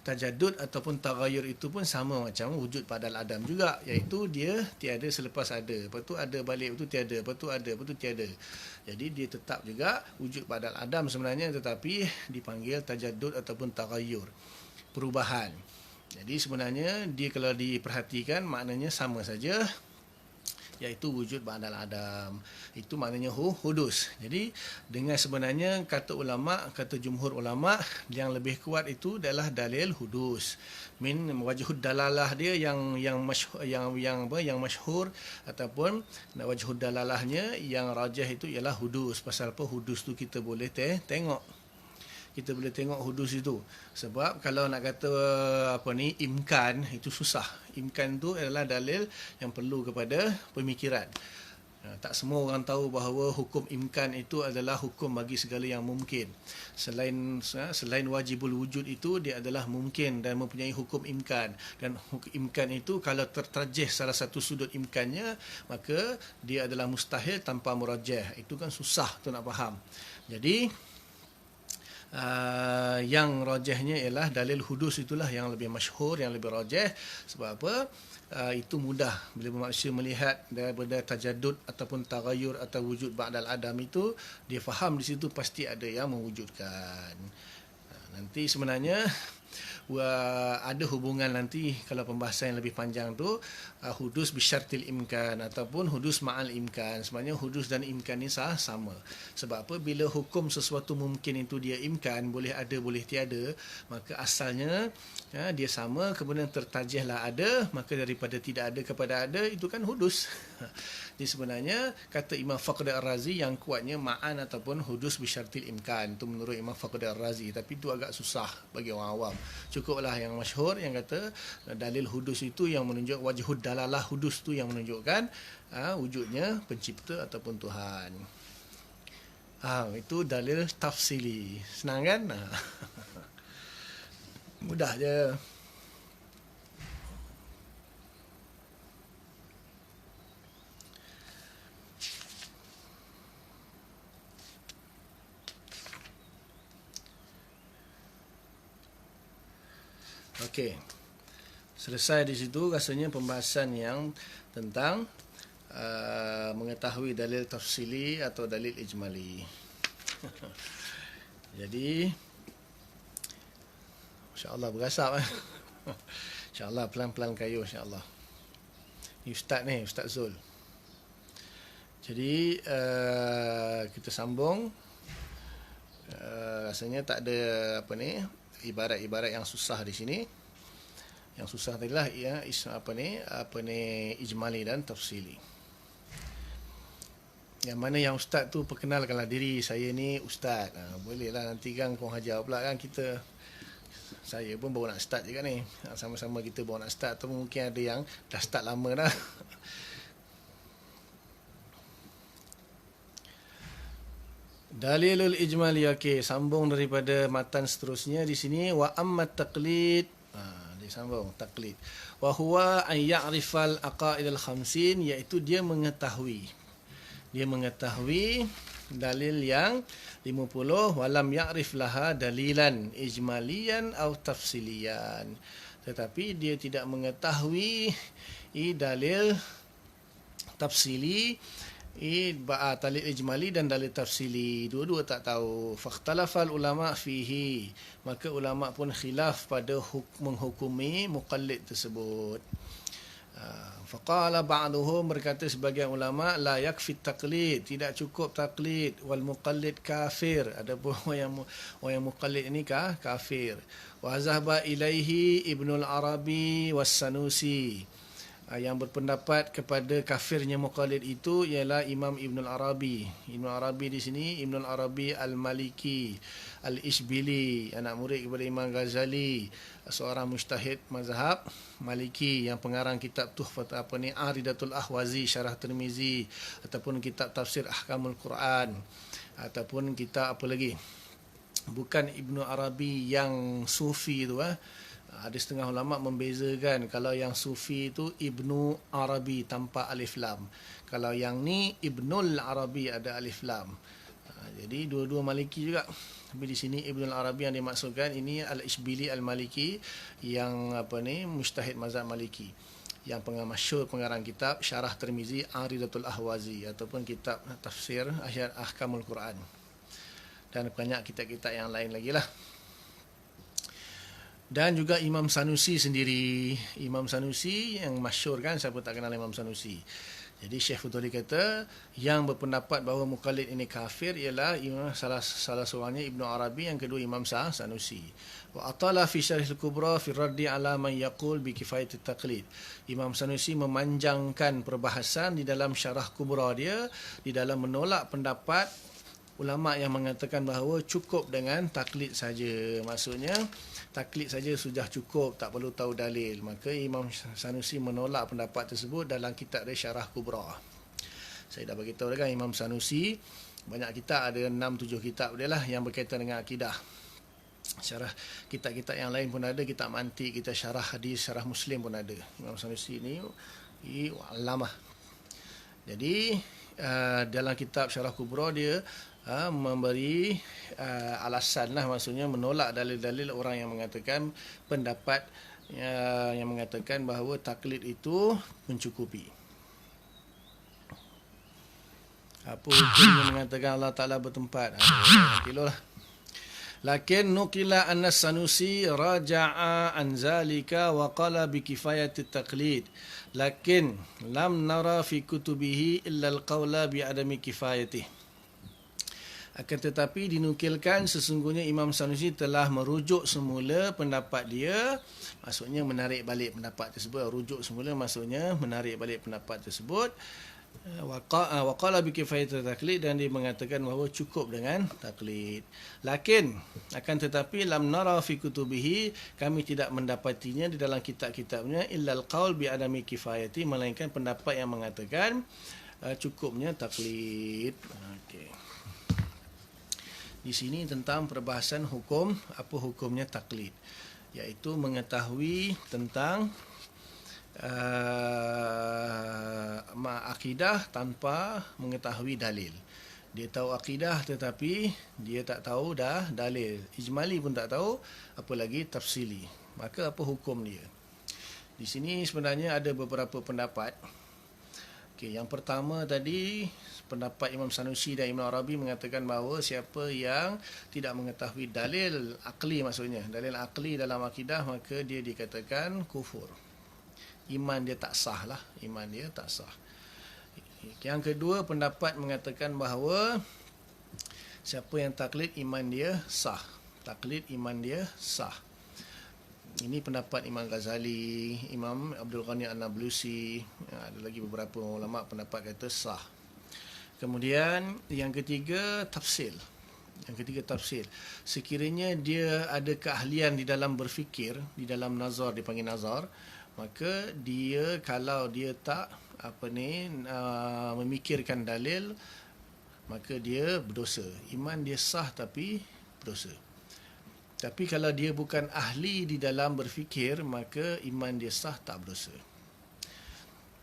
tajaddud ataupun taghayyur itu pun sama macam wujud ba'dal adam juga, iaitu dia tiada selepas ada, lepas tu ada balik, lepas tu tiada, lepas tu ada, lepas tu tiada. Jadi dia tetap juga wujud ba'dal adam sebenarnya, tetapi dipanggil tajaddud ataupun taghayyur, perubahan. Jadi sebenarnya dia kalau diperhatikan maknanya sama saja, iaitu wujud ba'dal adam. Itu maknanya hudus. Jadi dengan sebenarnya kata jumhur ulama yang lebih kuat itu adalah dalil hudus. Min wajhud dalalah dia yang masyhur ataupun wajhud dalalahnya yang rajih itu ialah hudus. Pasal apa? Hudus tu kita boleh tengok. kita boleh tengok hudus itu. Sebab kalau nak kata imkan, itu susah. Imkan tu adalah dalil yang perlu kepada pemikiran. Tak semua orang tahu bahawa hukum imkan itu adalah hukum bagi segala yang mungkin. Selain wajibul wujud itu, dia adalah mungkin dan mempunyai hukum imkan. Dan hukum imkan itu kalau tertarjih salah satu sudut imkannya, maka dia adalah mustahil tanpa murajjah. Itu kan susah tu nak faham. Jadi yang rajahnya ialah dalil hudus itulah yang lebih masyhur, yang lebih rajah. Sebab apa? Itu mudah bila manusia melihat daripada tajadud ataupun tagayur atau wujud ba'dal adam itu, dia faham di situ pasti ada yang mewujudkan. Nanti sebenarnya ada hubungan nanti kalau pembahasan yang lebih panjang tu, hudus bisyartil imkan ataupun hudus ma'al imkan. Sebenarnya hudus dan imkan ni sama. Sebab apa? Bila hukum sesuatu mungkin itu dia imkan, boleh ada boleh tiada, maka asalnya dia sama, kemudian tertajihlah ada, maka daripada tidak ada kepada ada, itu kan hudus. Jadi sebenarnya kata Imam Fakhri Ar-Razi yang kuatnya ma'an ataupun hudus bisyartil imkan. Itu menurut Imam Fakhri Ar-Razi, tapi itu agak susah bagi orang awam. Cukuplah yang masyhur yang kata dalil hudus itu yang menunjuk wajhud dalalah hudus tu yang menunjukkan wujudnya pencipta ataupun Tuhan. Itu dalil tafsili. Senang kan? Mudah je. Okey. Selesai di situ rasanya pembahasan yang tentang mengetahui dalil tafsili atau dalil ijmali. Jadi insya-Allah berasap. Insya-Allah pelan-pelan kayu insya-Allah. Ni Ustaz Zul. Jadi kita sambung. Rasanya tak ada ibarat-ibarat yang susah di sini. Yang susah tadilah ijmali dan tafsili. Yang mana yang ustaz tu perkenalkanlah diri, saya ni ustaz. Bolehlah nanti kan kau hajar pula kan kita. Saya pun baru nak start juga ni. Sama-sama kita baru nak start, atau mungkin ada yang dah start lama dah. Dalilul ijmali. Okey, sambung daripada matan seterusnya di sini, wa amma taqlid. Disambung taklid. Wa huwa an ya'rifal aqaidal khamsin, iaitu dia mengetahui dalil yang 50 walam ya'rif laha dalilan ijmaliyan atau tafsilian, tetapi dia tidak mengetahui dalil tafsili, dalil ijmali dan dalil tafsili, dua-dua tak tahu. Fakhtalafal ulama fihi, maka ulama pun khilaf pada menghukumi muqallid tersebut. Faqala ba'duhum, berkata sebagian ulama, la yakfi taqlid, tidak cukup taklid, wal muqallid kafir, adapun orang yang muqallid ini kafir. Wa zahaba ilaihi Ibnul Arabi was Sanusi, yang berpendapat kepada kafirnya muqallid itu ialah Imam Ibnul Arabi. Ibnul Arabi di sini Ibnul Arabi Al-Maliki Al-Ishbili, anak murid kepada Imam Ghazali, seorang mujtahid mazhab Maliki yang pengarang kitab Tuhfat Aridatul Ahwazi Syarah Tirmizi, ataupun kitab tafsir Ahkamul Quran, ataupun kitab apa lagi, bukan Ibnu Arabi yang sufi tu. Ada setengah ulama membezakan, kalau yang sufi itu Ibnu Arabi tanpa alif lam, kalau yang ni Ibnul Arabi ada alif lam. Jadi dua-dua Maliki juga. Tapi di sini Ibnul Arabi yang dimaksudkan ini Al-Ishbili Al-Maliki, yang mujtahid mazhab Maliki, yang masyhur pengarang kitab Syarah Tirmizi Aridatul Ahwazi, ataupun kitab tafsir Ahkamul Quran, dan banyak kitab-kitab yang lain lagi lah. Dan juga Imam Sanusi sendiri. Imam Sanusi yang masyhur kan, siapa tak kenal Imam Sanusi. Jadi Syekh Fudaili kata yang berpendapat bahawa muqallid ini kafir ialah salah seorangnya Ibnu Arabi, yang kedua Imam Sanusi. Wa atala fi Syarh al-Kubra fi raddi ala man yaqul bi kifayat at-taqlid. Imam Sanusi memanjangkan perbahasan di dalam Syarah Kubra dia, di dalam menolak pendapat ulama yang mengatakan bahawa cukup dengan taklid saja. Maksudnya taklid saja sudah cukup, tak perlu tahu dalil. Maka Imam Sanusi menolak pendapat tersebut dalam kitab dia Syarah Kubra. Saya dah beritahu dah kan, Imam Sanusi banyak kitab, ada 6-7 kitab dia lah yang berkaitan dengan akidah. Syarah kitab-kitab yang lain pun ada, kitab mantik, kitab syarah hadis, syarah Muslim pun ada. Imam Sanusi ni alamah. Jadi dalam kitab Syarah Kubra dia memberi alasan lah, maksudnya menolak dalil-dalil orang yang mengatakan pendapat yang mengatakan bahawa taklid itu mencukupi. Apa hukumnya mengatakan Allah Ta'ala bertempat? Kilo lah. Lakin nuqila anna Sanusi raja'a an zalika wa qala bi kifayati taqlid. Lakin lam nara fi kutubihi illa al-qawla bi adami kifayatih. Akan tetapi dinukilkan sesungguhnya Imam Sanusi telah merujuk semula pendapat dia, maksudnya menarik balik pendapat tersebut. Rujuk semula maksudnya menarik balik pendapat tersebut. Waqala bi kifayati taklid, dan dia mengatakan bahawa cukup dengan taklid. Lakin akan tetapi lam nara fi kutubihi, kami tidak mendapatinya di dalam kitab-kitabnya illal qaul bi adami kifayati, melainkan pendapat yang mengatakan cukupnya taklid. Okey. Di sini tentang perbahasan hukum, apa hukumnya taklid, iaitu mengetahui tentang akidah tanpa mengetahui dalil. Dia tahu akidah tetapi dia tak tahu dah dalil. Ijmali pun tak tahu, apalagi tafsili. Maka apa hukum dia? Di sini sebenarnya ada beberapa pendapat. Okey, yang pertama tadi pendapat Imam Sanusi dan Ibn Arabi mengatakan bahawa siapa yang tidak mengetahui dalil akli, maksudnya dalil akli dalam akidah, maka dia dikatakan kufur. Iman dia tak sah lah, iman dia tak sah. Yang kedua, pendapat mengatakan bahawa siapa yang taklid iman dia sah. Taklid iman dia sah. Ini pendapat Imam Ghazali, Imam Abdul Ghani An-Nablusi, ada lagi beberapa ulama pendapat kata sah. Kemudian yang ketiga, tafsil. Yang ketiga, tafsil. Sekiranya dia ada keahlian di dalam berfikir, di dalam nazar, dipanggil nazar, maka dia kalau dia tak memikirkan dalil, maka dia berdosa. Iman dia sah tapi berdosa. Tapi kalau dia bukan ahli di dalam berfikir, maka iman dia sah tak berdosa.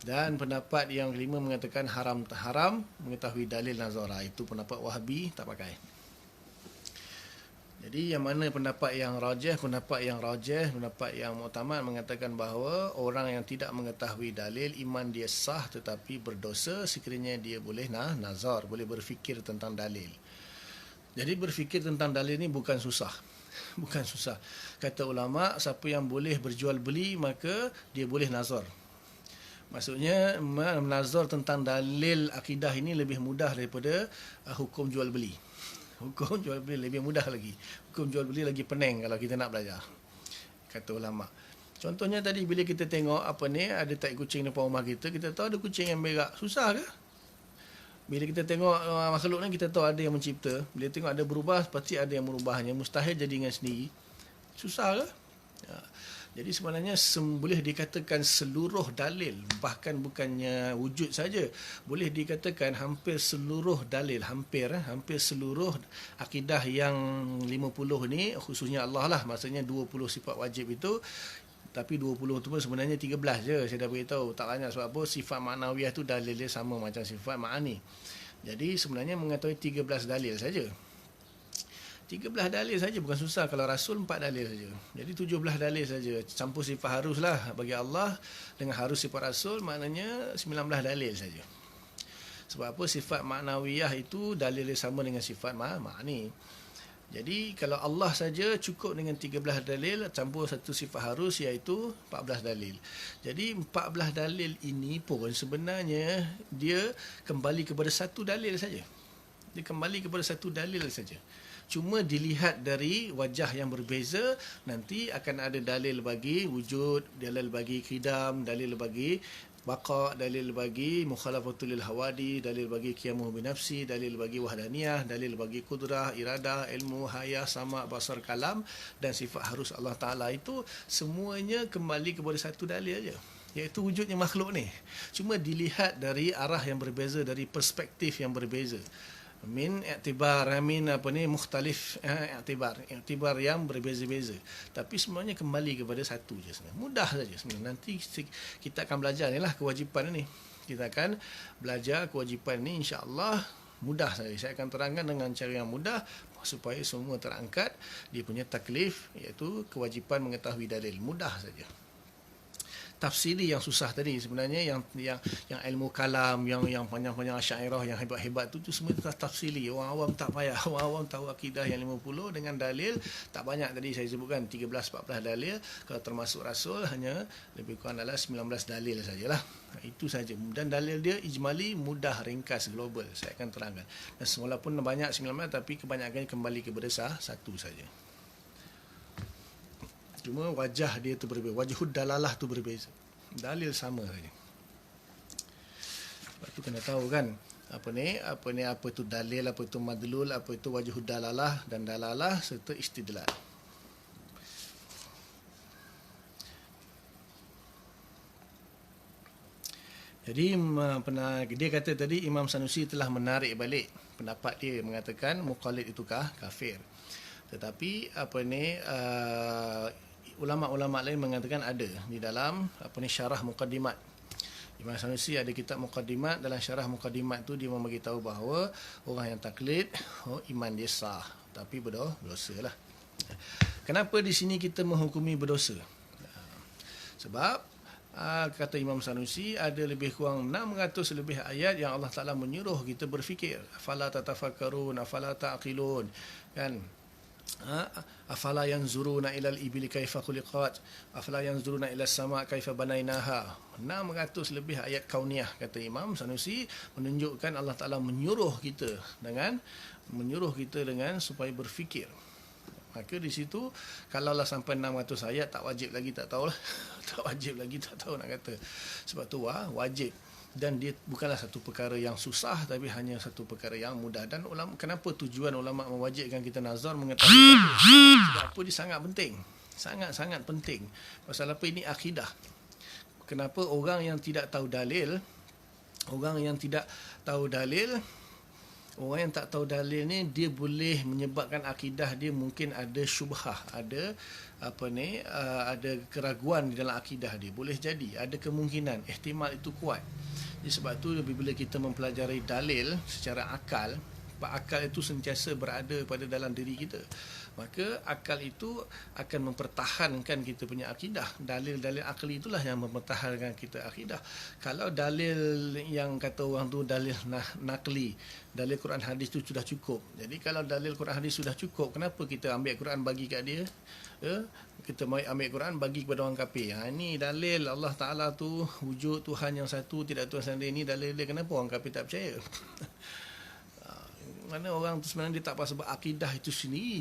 Dan pendapat yang kelima mengatakan haram tak haram mengetahui dalil nazarah. Itu pendapat Wahabi, tak pakai. Jadi yang mana pendapat yang rajih, pendapat yang muktamad mengatakan bahawa orang yang tidak mengetahui dalil, iman dia sah tetapi berdosa sekiranya dia boleh nazar, boleh berfikir tentang dalil. Jadi berfikir tentang dalil ni bukan susah. Bukan susah. Kata ulama, siapa yang boleh berjual beli maka dia boleh nazar. Maksudnya menazar tentang dalil akidah ini lebih mudah daripada hukum jual beli. Hukum jual beli lebih mudah lagi. Hukum jual beli lagi pening kalau kita nak belajar, kata ulama. Contohnya tadi bila kita tengok ada tai kucing depan rumah kita, kita tahu ada kucing yang berak. Susah ke? Bila kita tengok makhluk ni, kita tahu ada yang mencipta. Bila tengok ada berubah, pasti ada yang merubahnya. Mustahil jadi dengan sendiri. Susah ke? Jadi sebenarnya boleh dikatakan seluruh dalil, bahkan bukannya wujud saja, boleh dikatakan hampir seluruh dalil, hampir seluruh akidah yang 50 ni, khususnya Allah lah, maksudnya 20 sifat wajib itu, tapi 20 tu pun sebenarnya 13 je, saya dah beritahu, tak banyak. Sebab apa? Sifat maknawiyah tu dalil dia sama macam sifat ma'ani. Jadi sebenarnya mengetahui 13 dalil saja. 13 dalil saja, bukan susah. Kalau Rasul 4 dalil saja. Jadi 17 dalil saja. Campur sifat harus lah bagi Allah dengan harus sifat Rasul, maknanya 19 dalil saja. Sebab apa? Sifat maknawiyah itu dalil dia sama dengan sifat ma'ani. Jadi kalau Allah saja cukup dengan 13 dalil campur satu sifat harus, iaitu 14 dalil. Jadi 14 dalil ini pun sebenarnya dia kembali kepada satu dalil saja. Dia kembali kepada satu dalil saja. Cuma dilihat dari wajah yang berbeza, nanti akan ada dalil bagi wujud, dalil bagi qidam, dalil bagi baqa, dalil bagi mukhalafatul lil hawadi, dalil bagi qiyamuh binafsi, dalil bagi wahdaniyah, dalil bagi kudrah, iradah, ilmu, hayah, sama, basar, kalam dan sifat harus Allah Ta'ala. Itu semuanya kembali kepada satu dalil aja, iaitu wujudnya makhluk ni. Cuma dilihat dari arah yang berbeza, dari perspektif yang berbeza. Min mukhtalif i'tibar yang berbeza-beza, tapi semuanya kembali kepada satu je sebenarnya. Mudah saja sebenarnya. Nanti kita akan belajar ni lah kewajipan ni. Kita akan belajar kewajipan ni, insya-Allah mudah saja. Saya akan terangkan dengan cara yang mudah supaya semua terangkat dia punya taklif, iaitu kewajipan mengetahui dalil. Mudah saja. Tafsiri yang susah tadi sebenarnya, yang ilmu kalam, yang panjang-panjang Asy'ariyah, yang hebat-hebat tu semua tafsiri. Orang awam tak payah. Orang awam tahu akidah yang 50 dengan dalil tak banyak. Tadi saya sebutkan 13-14 dalil. Kalau termasuk Rasul hanya lebih kurang adalah 19 dalil sajalah. Itu saja. Dan dalil dia ijmali, mudah, ringkas, global. Saya akan terangkan. Dan walaupun banyak 19 tapi kebanyakan kembali kepada satu saja. Cuma wajah dia tu berbeza. Wajhud dalalah tu berbeza. Dalil sama saja. Sebab tu kena tahu kan, apa itu dalil, apa itu madlul, apa itu wajhud dalalah dan dalalah serta istidlal. Jadi dia kata tadi Imam Sanusi telah menarik balik pendapat dia, mengatakan muqallid itu kafir. Tetapi ulama-ulama lain mengatakan ada di dalam syarah muqaddimat. Imam Sanusi ada kitab muqaddimat. Dalam syarah muqaddimat tu dia membagi tahu bahawa orang yang taklid iman dia sah, tapi berdosa lah. Kenapa di sini kita menghukumi berdosa? Sebab kata Imam Sanusi ada lebih kurang 600 lebih ayat yang Allah Ta'ala menyuruh kita berfikir. Afala tatafakkarun, afala ta'qilun, kan? Afala yanzuruna ilal ibili kaifa khuliqat, afala yanzuruna ilas sama kaifa banainaha. 600 lebih ayat kauniyah, kata Imam Sanusi, menunjukkan Allah Ta'ala menyuruh kita dengan supaya berfikir. Maka di situ kalaulah sampai 600 ayat tak wajib lagi tak tahulah. Tak wajib lagi tak tahu nak kata. Sebab tu wajib. Dan dia bukanlah satu perkara yang susah, tapi hanya satu perkara yang mudah. Dan kenapa tujuan ulama mewajibkan kita nazar mengetahui dalil? Sebab apa dia sangat penting. Sangat-sangat penting. Pasal apa? Ini akidah. Kenapa orang yang tidak tahu dalil, orang yang tak tahu dalil ni, dia boleh menyebabkan akidah dia mungkin ada syubhah, ada keraguan di dalam akidah dia. Boleh jadi, ada kemungkinan, ihtimal itu kuat. Jadi sebab tu bila kita mempelajari dalil secara akal, akal itu sentiasa berada pada dalam diri kita, maka akal itu akan mempertahankan kita punya akidah. Dalil-dalil akli itulah yang mempertahankan kita akidah. Kalau dalil yang kata orang tu dalil nakli, dalil Quran hadis tu sudah cukup. Jadi kalau dalil Quran hadis sudah cukup, kenapa kita ambil Quran bagi kat dia? Kita mau ambil Quran bagi kepada orang kafir. Ini dalil Allah Ta'ala tu wujud Tuhan yang satu, tidak Tuhan sendiri. Ini dalil dia. Kenapa orang kafir tak percaya? Mana orang tu sebenarnya dia tak faham, sebab akidah itu sendiri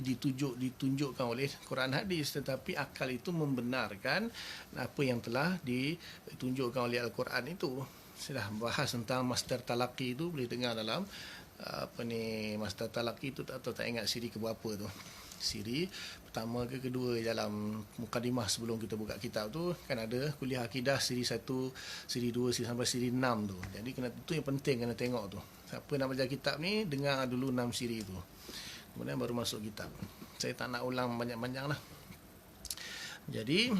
ditunjukkan oleh Quran hadis, tetapi akal itu membenarkan apa yang telah ditunjukkan oleh Al-Quran itu. Saya dah bahas tentang masdar talaqi itu, boleh dengar dalam masdar talaqi itu, tak ingat siri ke berapa tu. Siri pertama ke kedua dalam mukadimah sebelum kita buka kitab tu, kan ada kuliah akidah siri 1, siri 2, siri sampai siri 6 tu. Jadi itu yang penting kena tengok tu. Siapa nak belajar kitab ni, dengar dulu 6 siri tu, kemudian baru masuk kitab. Saya tak nak ulang banyak-banyak lah. Jadi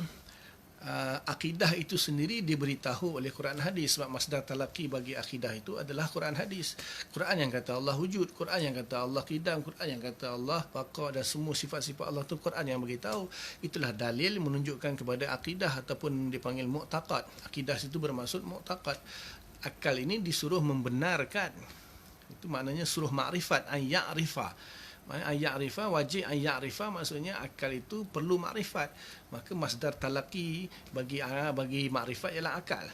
akidah itu sendiri diberitahu oleh Quran hadis, sebab masdar talaqi bagi akidah itu adalah Quran hadis. Quran yang kata Allah wujud, Quran yang kata Allah qidam, Quran yang kata Allah baqa, dan semua sifat-sifat Allah tu Quran yang beritahu. Itulah dalil menunjukkan kepada akidah, ataupun dipanggil mu'taqad. Akidah itu bermaksud mu'taqad. Akal ini disuruh membenarkan. Itu maknanya suruh ma'rifat, an ya'rifa. Ya'rifa, wajib ya'rifa, maksudnya akal itu perlu makrifat. Maka masdar talaqi bagi makrifat ialah akal.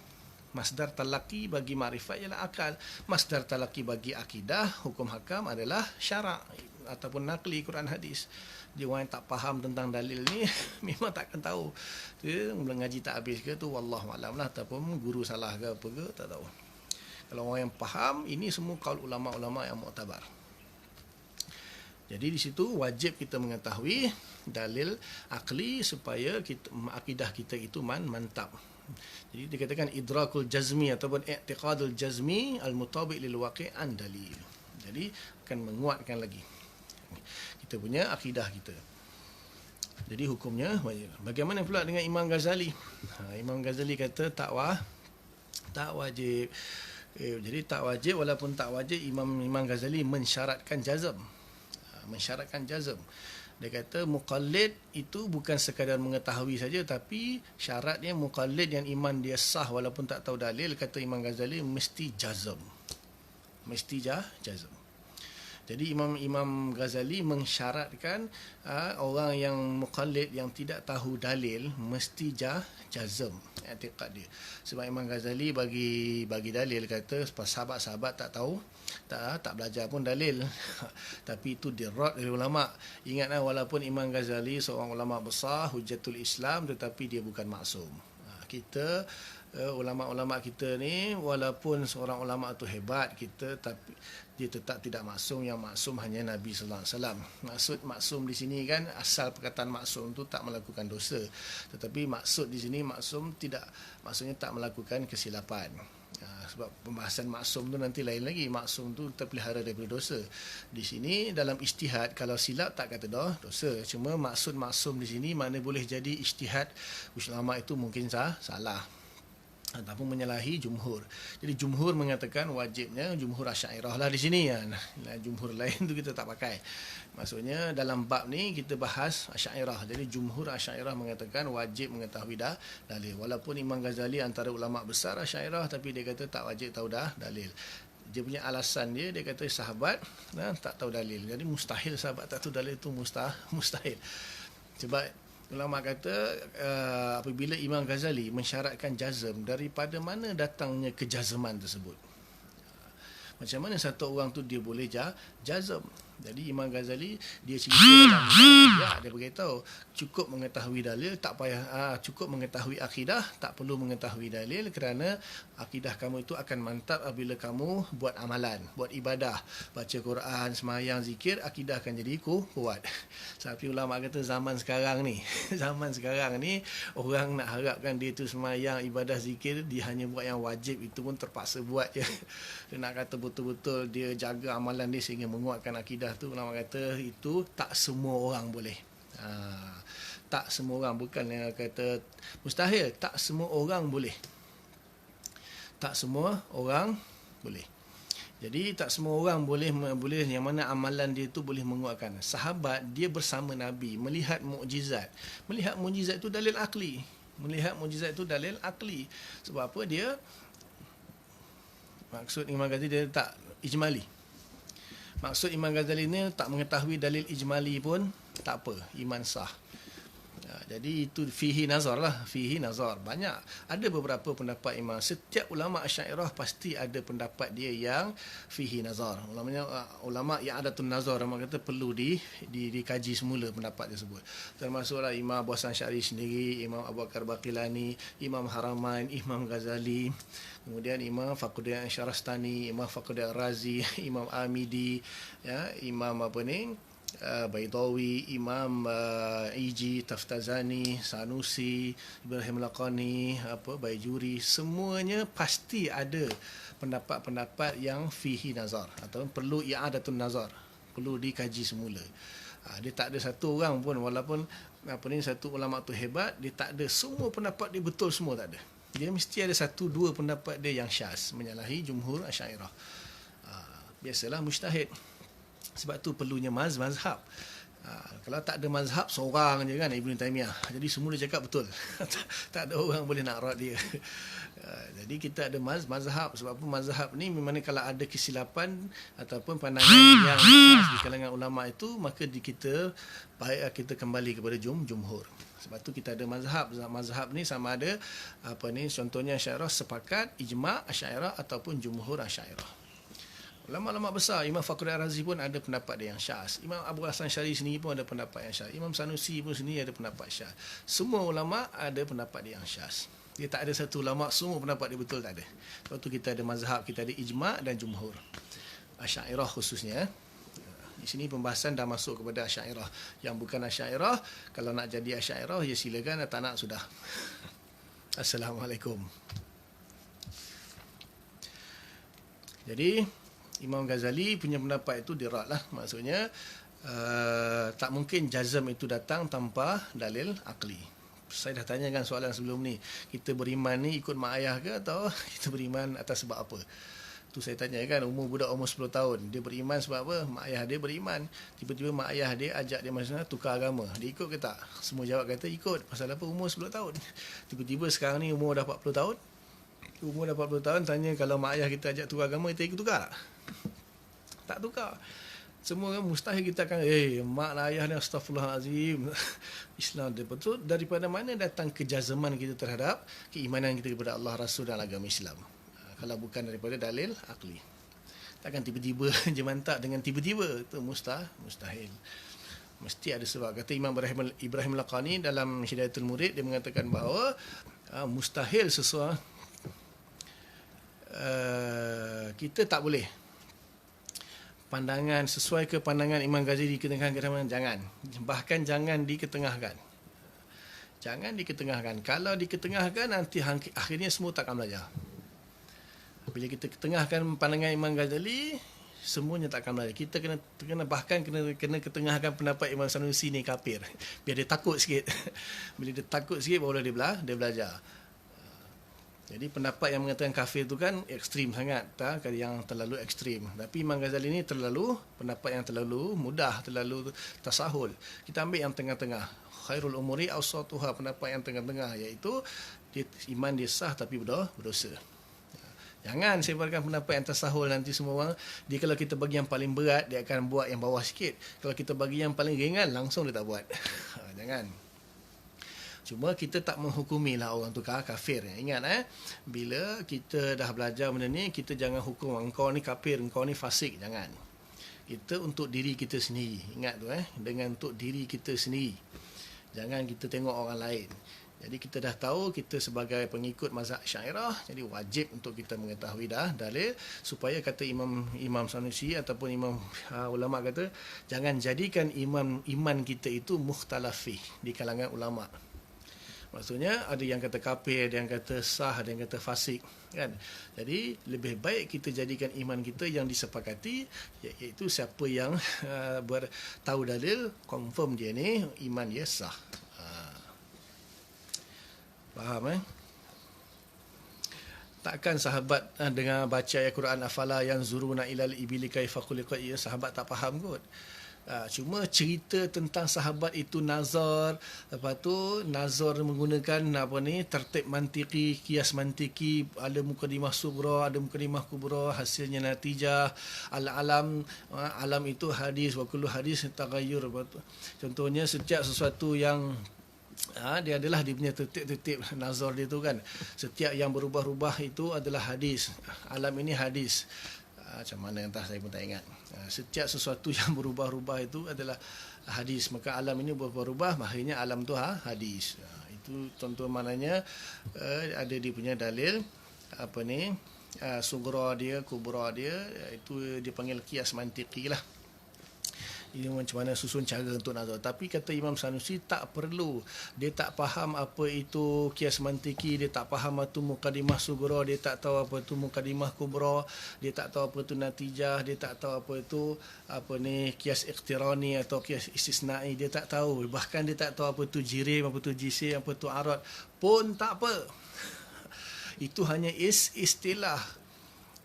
Masdar talaqi bagi makrifat ialah akal. Masdar talaqi bagi akidah, hukum hakam adalah syarak. ataupun nakli Quran hadis. Dia orang yang tak faham tentang dalil ni memang takkan tahu. Dia mula ngaji tak habis ke tu wallahu alam lah, ataupun guru salah ke apa ke tak tahu. Kalau orang yang faham, ini semua kaul ulama-ulama yang muktabar. Jadi di situ wajib kita mengetahui dalil akli supaya akidah kita itu mantap. Jadi dikatakan idrakul jazmi ataupun i'tiqadul jazmi al-mutabiq lil waqi' an dalil. Jadi akan menguatkan lagi kita punya akidah kita. Jadi hukumnya wajib. Bagaimana pula dengan Imam Ghazali? Imam Ghazali kata tak wajib. Jadi tak wajib, walaupun tak wajib, Imam Ghazali mensyaratkan jazm. Dia kata muqallid itu bukan sekadar mengetahui saja, tapi syaratnya muqallid yang iman dia sah walaupun tak tahu dalil, kata Imam Ghazali mesti jazm. Jadi Imam Ghazali mensyaratkan orang yang muqallid yang tidak tahu dalil mesti jazm i'tiqad dia. Sebab Imam Ghazali bagi dalil, kata sahabat-sahabat tak tahu, tak belajar pun dalil. Tapi itu dirad oleh ulama. Ingatlah, walaupun Imam Ghazali seorang ulama besar, hujatul Islam, tetapi dia bukan maksum. Kita ulama-ulama kita ni, walaupun seorang ulama tu hebat kita, tapi dia tetap tidak maksum. Yang maksum hanya Nabi sallallahu alaihi wasallam. Maksud maksum di sini kan, asal perkataan maksum tu tak melakukan dosa. Tetapi maksud di sini maksum maksudnya tak melakukan kesilapan. Sebab pembahasan maksum tu nanti lain lagi. Maksum tu terpelihara daripada dosa. Di sini dalam ijtihad, kalau silap tak kata dosa. Cuma maksud maksum di sini mana boleh jadi ijtihad ulama itu mungkin salah ataupun menyalahi jumhur. Jadi jumhur mengatakan wajibnya, jumhur Asy'ariyah lah di sini kan. Jumhur lain tu kita tak pakai. Maksudnya dalam bab ni kita bahas Asy'ariyah. Jadi jumhur Asy'ariyah mengatakan wajib mengetahui dalil. Walaupun Imam Ghazali antara ulama besar Asy'ariyah, tapi dia kata tak wajib tahu dalil. Dia punya alasan dia kata sahabat tak tahu dalil. Jadi mustahil sahabat tak tahu dalil itu mustahil. Sebab ulama kata apabila Imam Ghazali mensyaratkan jazm, daripada mana datangnya kejazman tersebut? Macam mana satu orang tu dia boleh jazm? Jadi Imam Ghazali dia cerita dalam dia beritahu cukup mengetahui dalil, tak payah cukup mengetahui akidah, tak perlu mengetahui dalil, kerana akidah kamu itu akan mantap apabila kamu buat amalan, buat ibadah, baca Quran, sembahyang, zikir, akidah akan jadi kuat. Tapi ulama kata zaman sekarang ni orang nak harapkan dia tu sembahyang, ibadah, zikir, dia hanya buat yang wajib, itu pun terpaksa buat je. Dia nak kata betul-betul dia jaga amalan dia sehingga menguatkan akidah tu, ulama kata itu tak semua orang boleh. Tak semua orang, bukan yang kata mustahil, tak semua orang boleh. Jadi tak semua orang boleh yang mana amalan dia tu boleh menguatkan. Sahabat dia bersama Nabi melihat mukjizat. Melihat mukjizat itu dalil akli. Sebab apa? Dia maksud Imam Ghazali dia tak ijmali. Maksud Imam Ghazali ni tak mengetahui dalil ijmali pun tak apa, iman sah. Jadi itu fihi nazar. Banyak. Ada beberapa pendapat imam. Setiap ulama Asy'ariyah pasti ada pendapat dia yang fihi nazar. Ulama yang adatun nazar, orang kata perlu dikaji semula pendapat tersebut. Termasuklah Imam Abu Hasan Asy'ari sendiri, Imam Abu Bakar Baqilani, Imam Haramain, Imam Ghazali, kemudian Imam Fakhruddin Syarastani, Imam Fakhruddin Razi, Imam Amidi, Imam Baidawi, Imam Iji, Taftazani, Sanusi, Ibrahim Laqani, Baijuri, semuanya pasti ada pendapat-pendapat yang fihi nazar atau perlu i'adatun nazar, perlu dikaji semula. Dia tak ada satu orang pun, walaupun satu ulama tu hebat, dia tak ada semua pendapat dia betul semua, tak ada. Dia mesti ada satu dua pendapat dia yang syaz, menyalahi jumhur Asy'ariyah. Biasalah mujtahid. Sebab tu perlunya mazhab. Kalau tak ada mazhab, seorang je kan, Ibn Taymiyah. Jadi semua dia cakap betul. Tak ada orang boleh nak rad dia. Jadi kita ada mazhab. Sebab apa mazhab ni memang kalau ada kesilapan ataupun pandangan yang di kalangan ulama itu, maka kita kembali kepada jumhur. Sebab tu kita ada mazhab. Mazhab ni sama ada contohnya Asy'ariyah sepakat, ijma' Asy'ariyah ataupun jumhur Asy'ariyah. Ulama-ulama besar, Imam Fakhruddin Ar-Razi pun ada pendapat dia yang syaz. Imam Abu Hasan Syari sendiri pun ada pendapat yang syaz. Imam Sanusi pun sendiri ada pendapat syaz. Semua ulama ada pendapat dia yang syaz. Dia tak ada satu ulama semua pendapat dia betul, tak ada. Sebab tu kita ada mazhab, kita ada ijma' dan jumhur. Asy'ariyah khususnya. Di sini pembahasan dah masuk kepada Asy'ariyah. Yang bukan Asy'ariyah, kalau nak jadi Asy'ariyah, ya silakan, tak nak sudah. Assalamualaikum. Jadi Imam Ghazali punya pendapat itu dirad lah. Maksudnya tak mungkin jazm itu datang tanpa dalil akli. Saya dah tanyakan soalan sebelum ni, kita beriman ni ikut mak ayah ke atau kita beriman atas sebab apa? Tu saya tanya kan, budak umur 10 tahun, dia beriman sebab apa? Mak ayah dia beriman. Tiba-tiba mak ayah dia ajak dia masuk tukar agama, dia ikut ke tak? Semua jawab kata ikut. Pasal apa? Umur 10 tahun. Tiba-tiba sekarang ni umur dah 40 tahun. Umur dah 40 tahun, tanya kalau mak ayah kita ajak tukar agama, kita ikut tukar tak? Tak tukar. Semua kan mustahil kita akan mak dan ayah ni astagfirullahalazim. Islam dia betul. Daripada mana datang kejazaman kita terhadap keimanan kita kepada Allah, Rasul dan agama Islam? Kalau bukan daripada dalil akli. Takkan tiba-tiba je mantap dengan tiba-tiba. Itu mustahil. Mesti ada sebab. Kata Imam Ibrahim Laqani dalam Hidayatul Murid, dia mengatakan bahawa mustahil sesuatu kita tak boleh pandangan sesuai ke pandangan Imam Ghazali diketengahkan, jangan. Bahkan jangan diketengahkan. Jangan diketengahkan. Kalau diketengahkan, nanti akhirnya semua takkan belajar. Bila kita ketengahkan pandangan Imam Ghazali, semuanya takkan belajar. Kita kena ketengahkan pendapat Imam Sanusi ni kafir. Biar dia takut sikit. Bila dia takut sikit, barulah dia belajar. Jadi pendapat yang mengatakan kafir tu kan ekstrim sangat, tak? Yang terlalu ekstrim. Tapi Imam Ghazali ni pendapat yang terlalu mudah, terlalu tasahul. Kita ambil yang tengah-tengah. Khairul umuri awsatuha, pendapat yang tengah-tengah, iaitu iman dia sah tapi berdosa. Jangan sebarkan pendapat yang tasahul, nanti semua orang, dia kalau kita bagi yang paling berat, dia akan buat yang bawah sikit. Kalau kita bagi yang paling ringan, langsung dia tak buat. Jangan. Cuma kita tak menghukumilah orang tu kafir. Ingat bila kita dah belajar benda ni, kita jangan hukum engkau ni kafir, engkau ni fasik, jangan. Kita untuk diri kita sendiri. Ingat tu dengan untuk diri kita sendiri. Jangan kita tengok orang lain. Jadi kita dah tahu kita sebagai pengikut mazhab Asy'ariyah, jadi wajib untuk kita mengetahui dah dalil, supaya kata Imam Sanusi ataupun ulama kata, jangan jadikan iman kita itu mukhtalafih di kalangan ulama. Maksudnya ada yang kata kafir, ada yang kata sah, ada yang kata fasik, kan? Jadi lebih baik kita jadikan iman kita yang disepakati, iaitu siapa yang tahu dalil, confirm dia ni iman dia sah. Faham Takkan sahabat dengan baca ayat Quran afala yang zuruna ilal ibili kaifa khuliqat, sahabat tak faham kot. Cuma cerita tentang sahabat itu nazar, lepas tu nazar menggunakan tertib mantiki, kias mantiki, ada mukadimah sughra, ada mukadimah kubra, hasilnya natijah, alam itu hadis, wa kullu hadis taghayyur. Contohnya setiap sesuatu yang dia adalah dia punya tertib nazar dia tu kan, setiap yang berubah-ubah itu adalah hadis, alam ini hadis. Macam mana entah, saya pun tak ingat. Setiap sesuatu yang berubah-ubah itu adalah hadis, maka alam ini berubah-ubah, maknanya alam tu hadis. Itu contoh maknanya ada dia punya dalil sughra dia, kubra dia, itu dia panggil kias mantiki lah. Ini macam mana susun cara untuk nazar. Tapi kata Imam Sanusi tak perlu. Dia tak faham apa itu kias mantiki, dia tak faham apa itu mukadimah sughra, dia tak tahu apa itu mukadimah kubra, dia tak tahu apa itu natijah, dia tak tahu apa itu kias iqtirani atau kias istisnai, dia tak tahu. Bahkan dia tak tahu apa itu jirim, apa itu jisim, apa itu arad pun tak apa. Itu hanya istilah.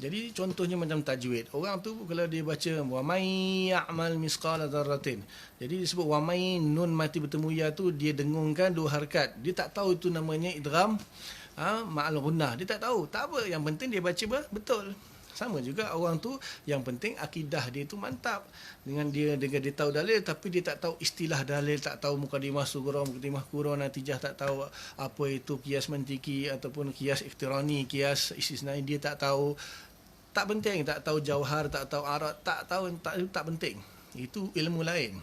Jadi contohnya macam tajwid. Orang tu kalau dia baca wa may ya'mal misqala dzarratin. Jadi disebut wa may, nun mati bertemu ya tu dia dengungkan dua harakat. Dia tak tahu itu namanya idgham ma'al gunnah. Dia tak tahu. Tak apa, yang penting dia baca betul. Sama juga orang tu, yang penting akidah dia tu mantap. Dengan dia tahu dalil tapi dia tak tahu istilah dalil, tak tahu mukadimah sughra, mukadimah kubra, natijah, tak tahu apa itu kias mantiki ataupun kias iqtirani, kias istisnai, dia tak tahu. Tak penting, tak tahu jauhar, tak tahu arat, tak penting. Itu ilmu lain.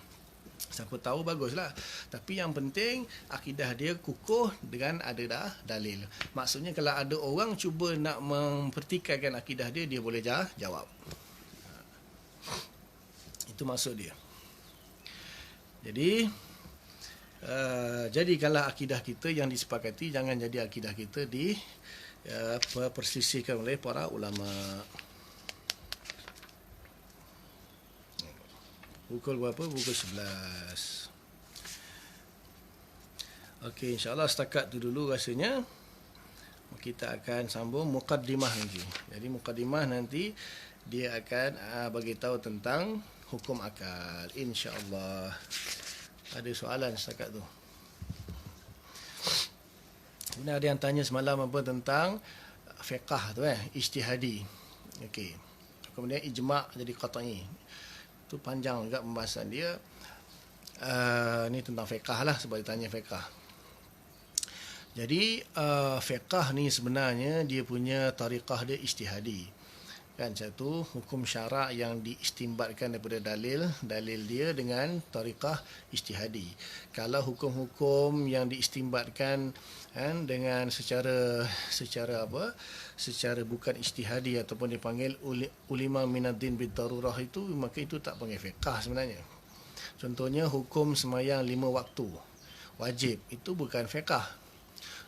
Siapa tahu baguslah. Tapi yang penting akidah dia kukuh dengan ada dah dalil. Maksudnya kalau ada orang cuba nak mempertikaikan akidah dia, dia boleh jawab. Itu maksud dia. Jadi jadikanlah akidah kita yang disepakati, jangan jadi akidah kita perselisihkan oleh para ulama. Pukul berapa? Pukul 11. Okey, insyaAllah setakat tu dulu rasanya. Kita akan sambung muqaddimah nanti. Jadi muqaddimah nanti dia akan bagi tahu tentang hukum akal, insyaAllah. Ada soalan setakat tu? Kemudian ada yang tanya semalam apa tentang fiqh tu, ijtihadi. Okey. Kemudian ijma' jadi qat'i. Itu panjang juga pembahasan dia. Ni tentang fiqh lah, sebab dia tanya fiqh. Jadi fiqh ni sebenarnya dia punya tariqah dia ijtihadi. Kan satu hukum syarak yang diistimbatkan daripada dalil dia dengan tariqah ijtihadi. Kalau hukum-hukum yang diistimbatkan dengan secara bukan ijtihadi ataupun dipanggil ulima minaddin bid-darurah itu, maka itu tak panggil fiqh sebenarnya. Contohnya hukum sembahyang 5 waktu wajib, itu bukan fiqh.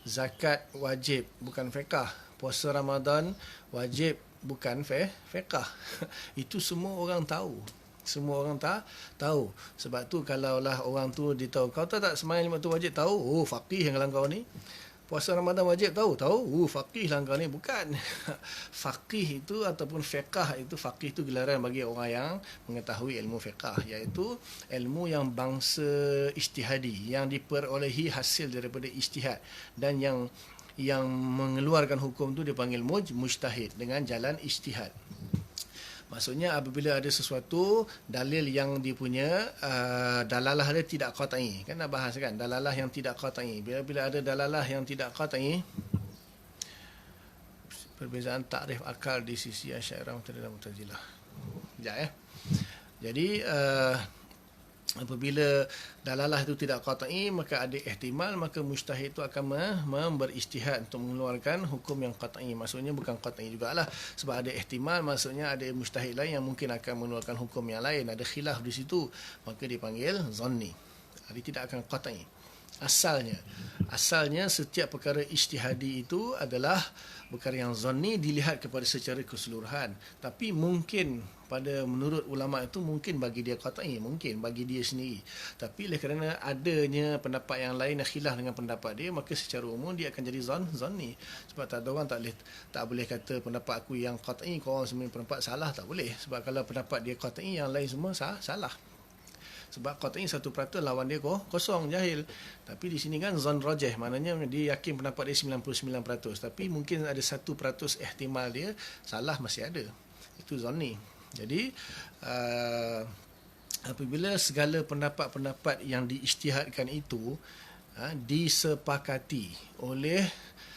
Zakat wajib, bukan fiqh. Puasa Ramadan wajib, bukan fiqh. Itu semua orang tahu. Semua orang tahu. Sebab tu kalaulah orang tu dia tahu, kau tak sembahyang 5 waktu wajib, tahu, oh faqih yang kau ni. Puasa Ramadan wajib, tahu, faqih lah kau ni. Bukan. Faqih itu ataupun fiqh itu, faqih itu gelaran bagi orang yang mengetahui ilmu fiqh, iaitu ilmu yang bangsa ijtihadi, yang diperolehi hasil daripada ijtihad, dan yang mengeluarkan hukum tu dipanggil mujtahid dengan jalan ijtihad. Maksudnya apabila ada sesuatu dalil yang dia punya dalalah dia tidak qat'i, kan dah bahas kan, dalalah yang tidak qat'i. Bila ada dalalah yang tidak qat'i, perbezaan takrif akal di sisi Asy'ariyah dan Mu'tazilah. Jadi apabila dalalah itu tidak qat'i, maka ada ihtimal, maka mujtahid itu akan berijtihad untuk mengeluarkan hukum yang qat'i. Maksudnya bukan qat'i jugalah, sebab ada ihtimal, maksudnya ada mujtahid lain yang mungkin akan mengeluarkan hukum yang lain, ada khilaf di situ, maka dipanggil zanni. Dia tidak akan qat'i. Asalnya setiap perkara ijtihadi itu adalah perkara yang zanni, dilihat kepada secara keseluruhan. Tapi mungkin menurut ulama itu mungkin bagi dia qat'i, mungkin bagi dia sendiri. Tapi oleh kerana adanya pendapat yang lain yang khilaf dengan pendapat dia, maka secara umum dia akan jadi zanni. Sebab tak ada orang tak boleh kata pendapat aku yang qat'i, kau orang semua pendapat salah, tak boleh. Sebab kalau pendapat dia qat'i, yang lain semua salah. Sebab qat'i 1% lawan dia kosong, jahil. Tapi di sini kan zon rajih, maknanya dia yakin pendapat dia 99%, tapi mungkin ada 1% ihtimal dia salah, masih ada. Itu zanni. Jadi apabila segala pendapat-pendapat yang diijtihadkan itu disepakati oleh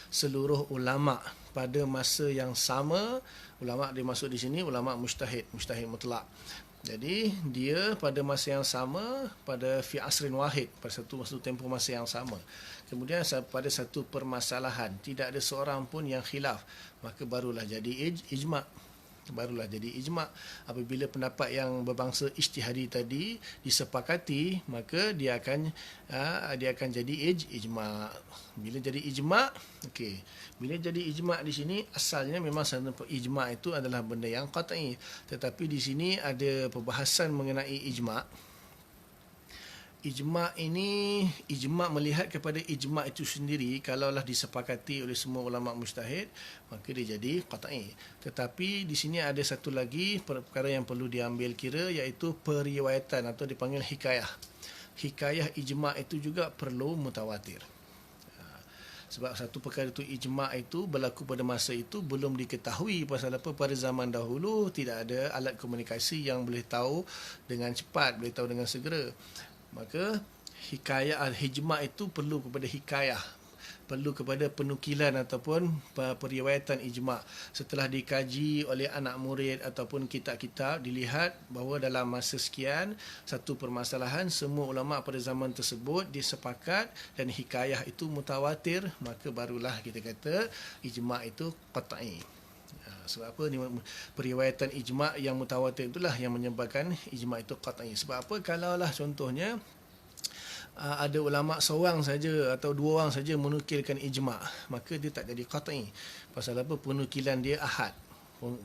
seluruh ulama pada masa yang sama, ulama dimaksud di sini ulama mujtahid mutlak. Jadi dia pada masa yang sama, pada fi asrin wahid, pada satu tempoh masa yang sama. Kemudian pada satu permasalahan tidak ada seorang pun yang khilaf, maka barulah jadi ijma'. Apabila pendapat yang berbangsa ijtihadi tadi disepakati, maka dia akan jadi ijma'. Bila jadi ijma', okey. Bila jadi ijma' di sini, asalnya memang ijma' itu adalah benda yang qat'i. Tetapi di sini ada perbahasan mengenai ijma'. Ijma' ini, ijma' melihat kepada ijma' itu sendiri, kalaulah disepakati oleh semua ulama mujtahid, maka dia jadi qat'i. Tetapi di sini ada satu lagi perkara yang perlu diambil kira, iaitu periwayatan atau dipanggil hikayah. Hikayah ijma' itu juga perlu mutawatir. Sebab satu perkara itu ijma' itu berlaku pada masa itu belum diketahui. Pasal apa? Pada zaman dahulu tidak ada alat komunikasi yang boleh tahu dengan cepat, boleh tahu dengan segera. Maka hikayah ijma' itu perlu kepada hikayah. perlu kepada penukilan ataupun periwayatan ijma'. Setelah dikaji oleh anak murid ataupun kitab-kitab, dilihat bahawa dalam masa sekian satu permasalahan semua ulama' pada zaman tersebut disepakat dan hikayah itu mutawatir, maka barulah kita kata ijma' itu qat'i. Sebab apa? Periwayatan ijma' yang mutawatir itulah yang menyebabkan ijma' itu qat'i. Sebab apa? Kalaulah contohnya ada ulama' seorang saja atau dua orang saja menukilkan ijma', maka dia tak jadi qat'i. Pasal apa? Penukilan dia ahad.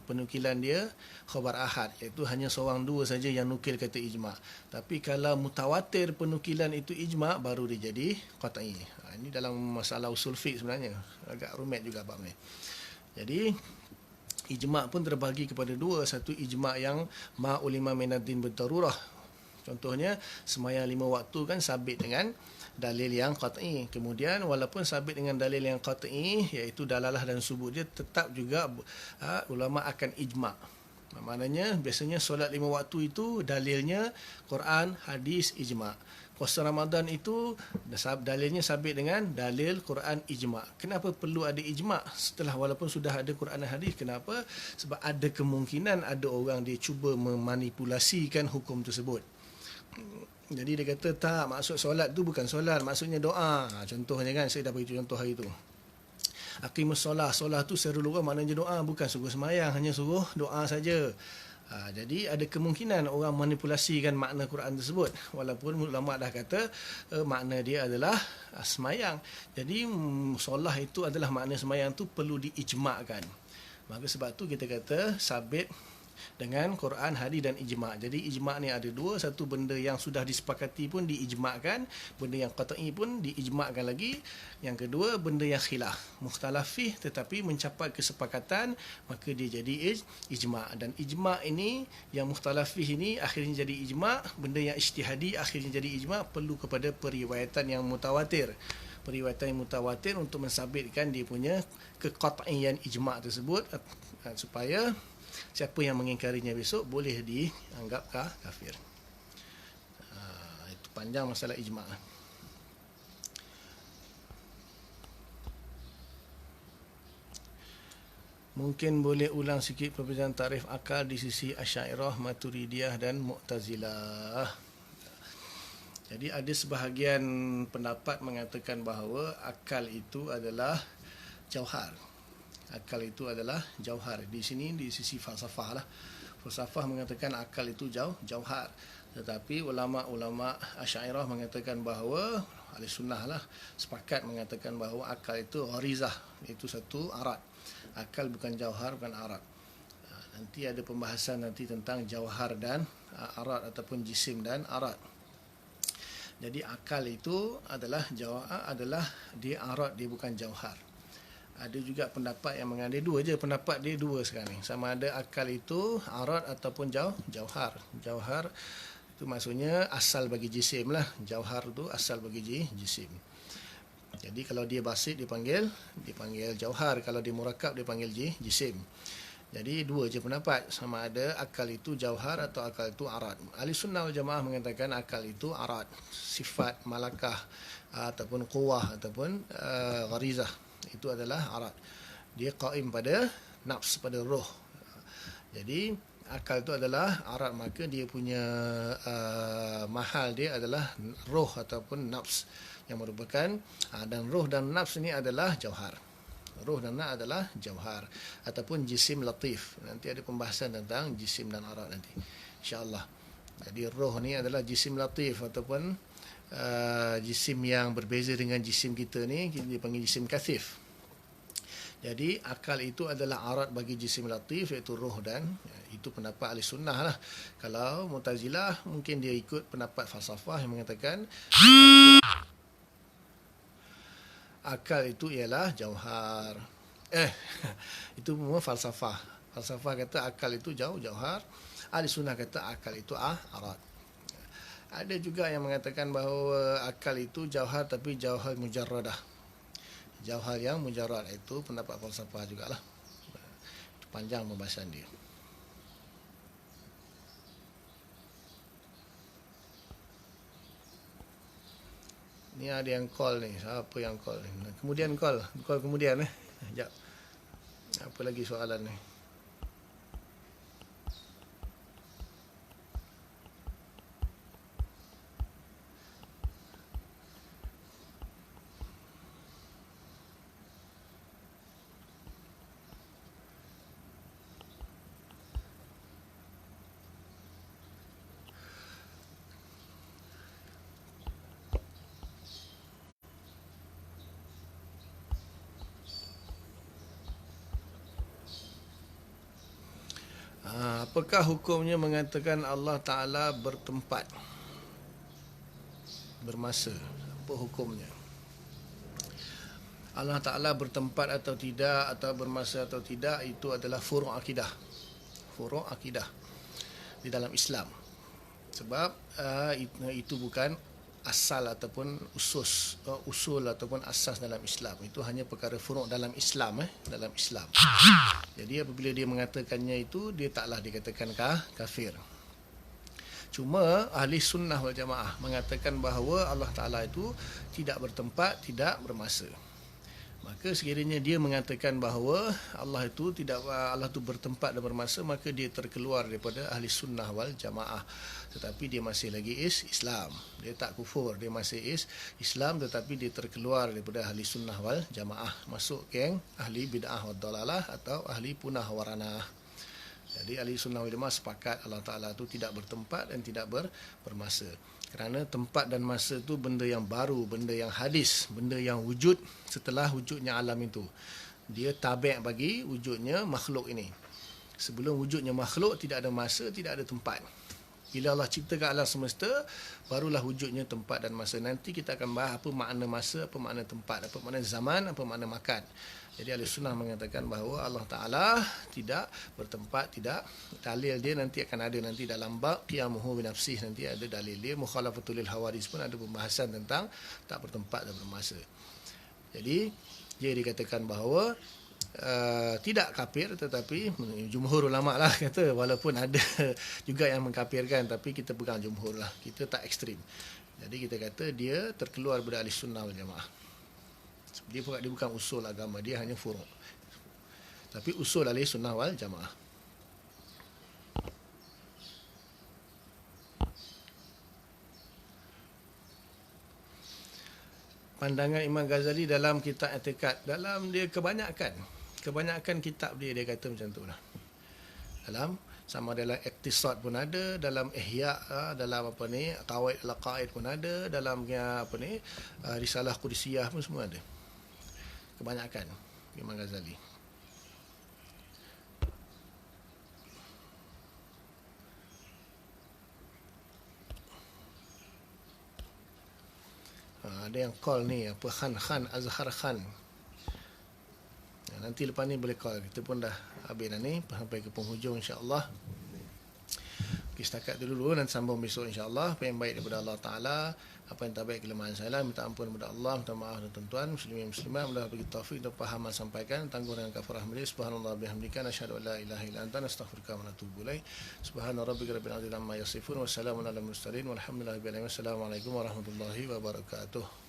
Penukilan dia khabar ahad, iaitu hanya seorang dua saja yang nukil kata ijma'. Tapi kalau mutawatir penukilan itu ijma', baru dia jadi qat'i. Ini dalam masalah usul fiqh sebenarnya. Agak rumit juga bab ni. Jadi ijma' pun terbagi kepada dua. Satu ijma' yang ma'ulima minaddin berdarurah. Contohnya sembahyang 5 waktu kan sabit dengan dalil yang qat'i. Kemudian walaupun sabit dengan dalil yang qat'i, iaitu dalalah dan subut dia, tetap juga ulama akan ijma'. Maknanya biasanya solat 5 waktu itu dalilnya Quran, hadis, ijma'. Puasa Ramadan itu dalilnya sabit dengan dalil Quran, ijma'. Kenapa perlu ada ijma' setelah walaupun sudah ada Quran dan hadis? Kenapa? Sebab ada kemungkinan ada orang dia cuba memanipulasikan hukum tersebut. Jadi dia kata tak, maksud solat tu bukan solat, maksudnya doa. Contohnya kan, saya dah bagi contoh hari tu. Aqimus solah, solah tu secara luar maknanya doa, bukan suruh semayang, hanya suruh doa saja. Jadi ada kemungkinan orang manipulasikan makna Quran tersebut, walaupun ulama dah kata makna dia adalah semayang. Jadi solah itu adalah makna semayang tu perlu diijma'kan. Maka sebab tu kita kata sabit dengan Quran, hadis dan ijma'. Jadi ijma' ni ada dua. Satu, benda yang sudah disepakati pun diijma'kan. Benda yang qat'i pun diijma'kan lagi. Yang kedua, benda yang khilaf, mukhtalaf fih, tetapi mencapai kesepakatan, maka dia jadi ijma'. Dan ijma' ini, yang mukhtalaf fih ini akhirnya jadi ijma'. Benda yang ijtihadi akhirnya jadi ijma'. Perlu kepada periwayatan yang mutawatir. Periwayatan yang mutawatir untuk mensabitkan dia punya keqat'iyan ijma' tersebut, supaya siapa yang mengingkarinya besok boleh dianggap kafir. Itu panjang masalah ijma'. Mungkin boleh ulang sikit perbezaan tarikh akal di sisi Asy'ariyah, Maturidiyah dan Mu'tazilah. Jadi ada sebahagian pendapat mengatakan bahawa akal itu adalah jauhar. Akal itu adalah jauhar. Di sini di sisi falsafah lah. Falsafah mengatakan akal itu jauhar. Tetapi ulama-ulama Asy'ariyah mengatakan bahawa, ahli sunnah lah, sepakat mengatakan bahawa akal itu gharizah, itu satu arat. Akal bukan jauhar, bukan arat. Nanti ada pembahasan nanti tentang jauhar dan arat ataupun jisim dan arat. Jadi akal itu adalah dia arat, dia bukan jauhar. Ada juga pendapat yang mengandai dua je, pendapat dia dua sekarang ni. Sama ada akal itu arat ataupun jauhar. Jauhar itu maksudnya asal bagi jisim lah. Jauhar tu asal bagi jisim. Jadi kalau dia basit dipanggil jauhar, kalau dia murakab dipanggil jisim. Jadi dua je pendapat, sama ada akal itu jauhar atau akal itu arat. Ahli sunnah wal jamaah mengatakan akal itu arat, sifat malakah ataupun quwah ataupun gharizah. Itu adalah arat. Dia qaim pada nafs, pada roh. Jadi akal itu adalah arat, maka dia punya mahal dia adalah roh ataupun nafs yang merupakan dan roh dan nafs ini adalah jauhar. Roh dan nafs adalah jauhar ataupun jisim latif. Nanti ada pembahasan tentang jisim dan arat nanti, insya-Allah. Jadi roh ni adalah jisim latif ataupun jisim yang berbeza dengan jisim kita ni, kita dipanggil jisim kathif. Jadi akal itu adalah arat bagi jisim latif, iaitu roh, dan itu pendapat ahli sunnah lah. Kalau Mu'tazilah mungkin dia ikut pendapat falsafah yang mengatakan akal itu ialah jauhar. Itu semua falsafah. Falsafah kata akal itu jauhar. Ahli sunnah kata akal itu arat. Ada juga yang mengatakan bahawa akal itu jauhar, tapi jauhar mujarradah. Jauhar yang mujarrad, itu pendapat falsafah jugalah. Itu panjang pembahasan dia. Ni ada yang call ni. Siapa yang call ni? Kemudian call. Call kemudian Sekejap. Apa lagi soalan ni? Apakah hukumnya mengatakan Allah Ta'ala bertempat, bermasa? Apa hukumnya? Allah Ta'ala bertempat atau tidak, atau bermasa atau tidak, itu adalah furu' akidah. Furu' akidah di dalam Islam. Sebab itu bukan asal ataupun usul ataupun asas dalam Islam. Itu hanya perkara furu' dalam Islam dalam Islam. Jadi apabila dia mengatakannya itu, dia taklah dikatakan kafir. Cuma ahli sunnah wal jamaah mengatakan bahawa Allah Ta'ala itu tidak bertempat, tidak bermasa. Maka sekiranya dia mengatakan bahawa Allah itu bertempat dan bermasa, maka dia terkeluar daripada ahli sunnah wal jamaah. Tetapi dia masih lagi Islam. Dia tak kufur, dia masih Islam, tetapi dia terkeluar daripada ahli sunnah wal jamaah, masuk geng ahli bid'ah wad dalalah atau ahli punah waranah. Jadi ahli sunnah wal jamaah sepakat Allah Ta'ala itu tidak bertempat dan tidak bermasa. Kerana tempat dan masa itu benda yang baru, benda yang hadis, benda yang wujud setelah wujudnya alam itu. Dia tabi' bagi wujudnya makhluk ini. Sebelum wujudnya makhluk, tidak ada masa, tidak ada tempat. Bila Allah ciptakan alam semesta, barulah wujudnya tempat dan masa. Nanti kita akan bahas apa makna masa, apa makna tempat, apa makna zaman, apa makna makan. Jadi ahli sunnah mengatakan bahawa Allah Ta'ala tidak bertempat, tidak. Dalil dia nanti akan ada nanti dalam bab qiyamuhu binafsih, nanti ada dalil dia. Mukhalafatul lil hawadis pun ada pembahasan tentang tak bertempat dan bermasa. Jadi dia dikatakan bahawa tidak kafir, tetapi jumhur ulama lah kata, walaupun ada juga yang mengkafirkan, tapi kita pegang jumhur lah, kita tak ekstrim. Jadi kita kata dia terkeluar dari ahli sunnah wal jamaah. Dia bukan usul agama, dia hanya furu'. Tapi usul ahli sunnah wal jamaah. Pandangan Imam Ghazali dalam kitab I'tiqad, dalam dia kebanyakan kitab dia kata macam tu lah. Sama dalam Iqtisad pun ada, dalam Ihya, dalam Qawaid al-Qaid pun ada, dalam Risalah Qudusiyah pun semua ada. Kebanyakan Imam Ghazali. Ada yang call ni, Khan Azhar Khan. Nanti lepas ni boleh call. Kita pun dah habis dah ni, sampai ke penghujung insya-Allah. Okay, setakat dulu, nanti sambung besok insya-Allah. Apa yang baik daripada Allah Ta'ala, apa yang tak baik kelemahan saya, minta ampun kepada Allah, minta maaf dan tuan-tuan muslimin muslimat, mudah bagi taufik dan faham dan sampaikan, tangguh dengan kafarah majlis. Subhanallah bihamdika, nasyhadu an la ilaha illa anta, nastaghfiruka wa natubu ilaik. Subhana rabbika rabbil izzati amma yasifun, wa salamun alal mursalin, walhamdulillahi rabbil alamin. Assalamualaikum warahmatullahi wabarakatuh.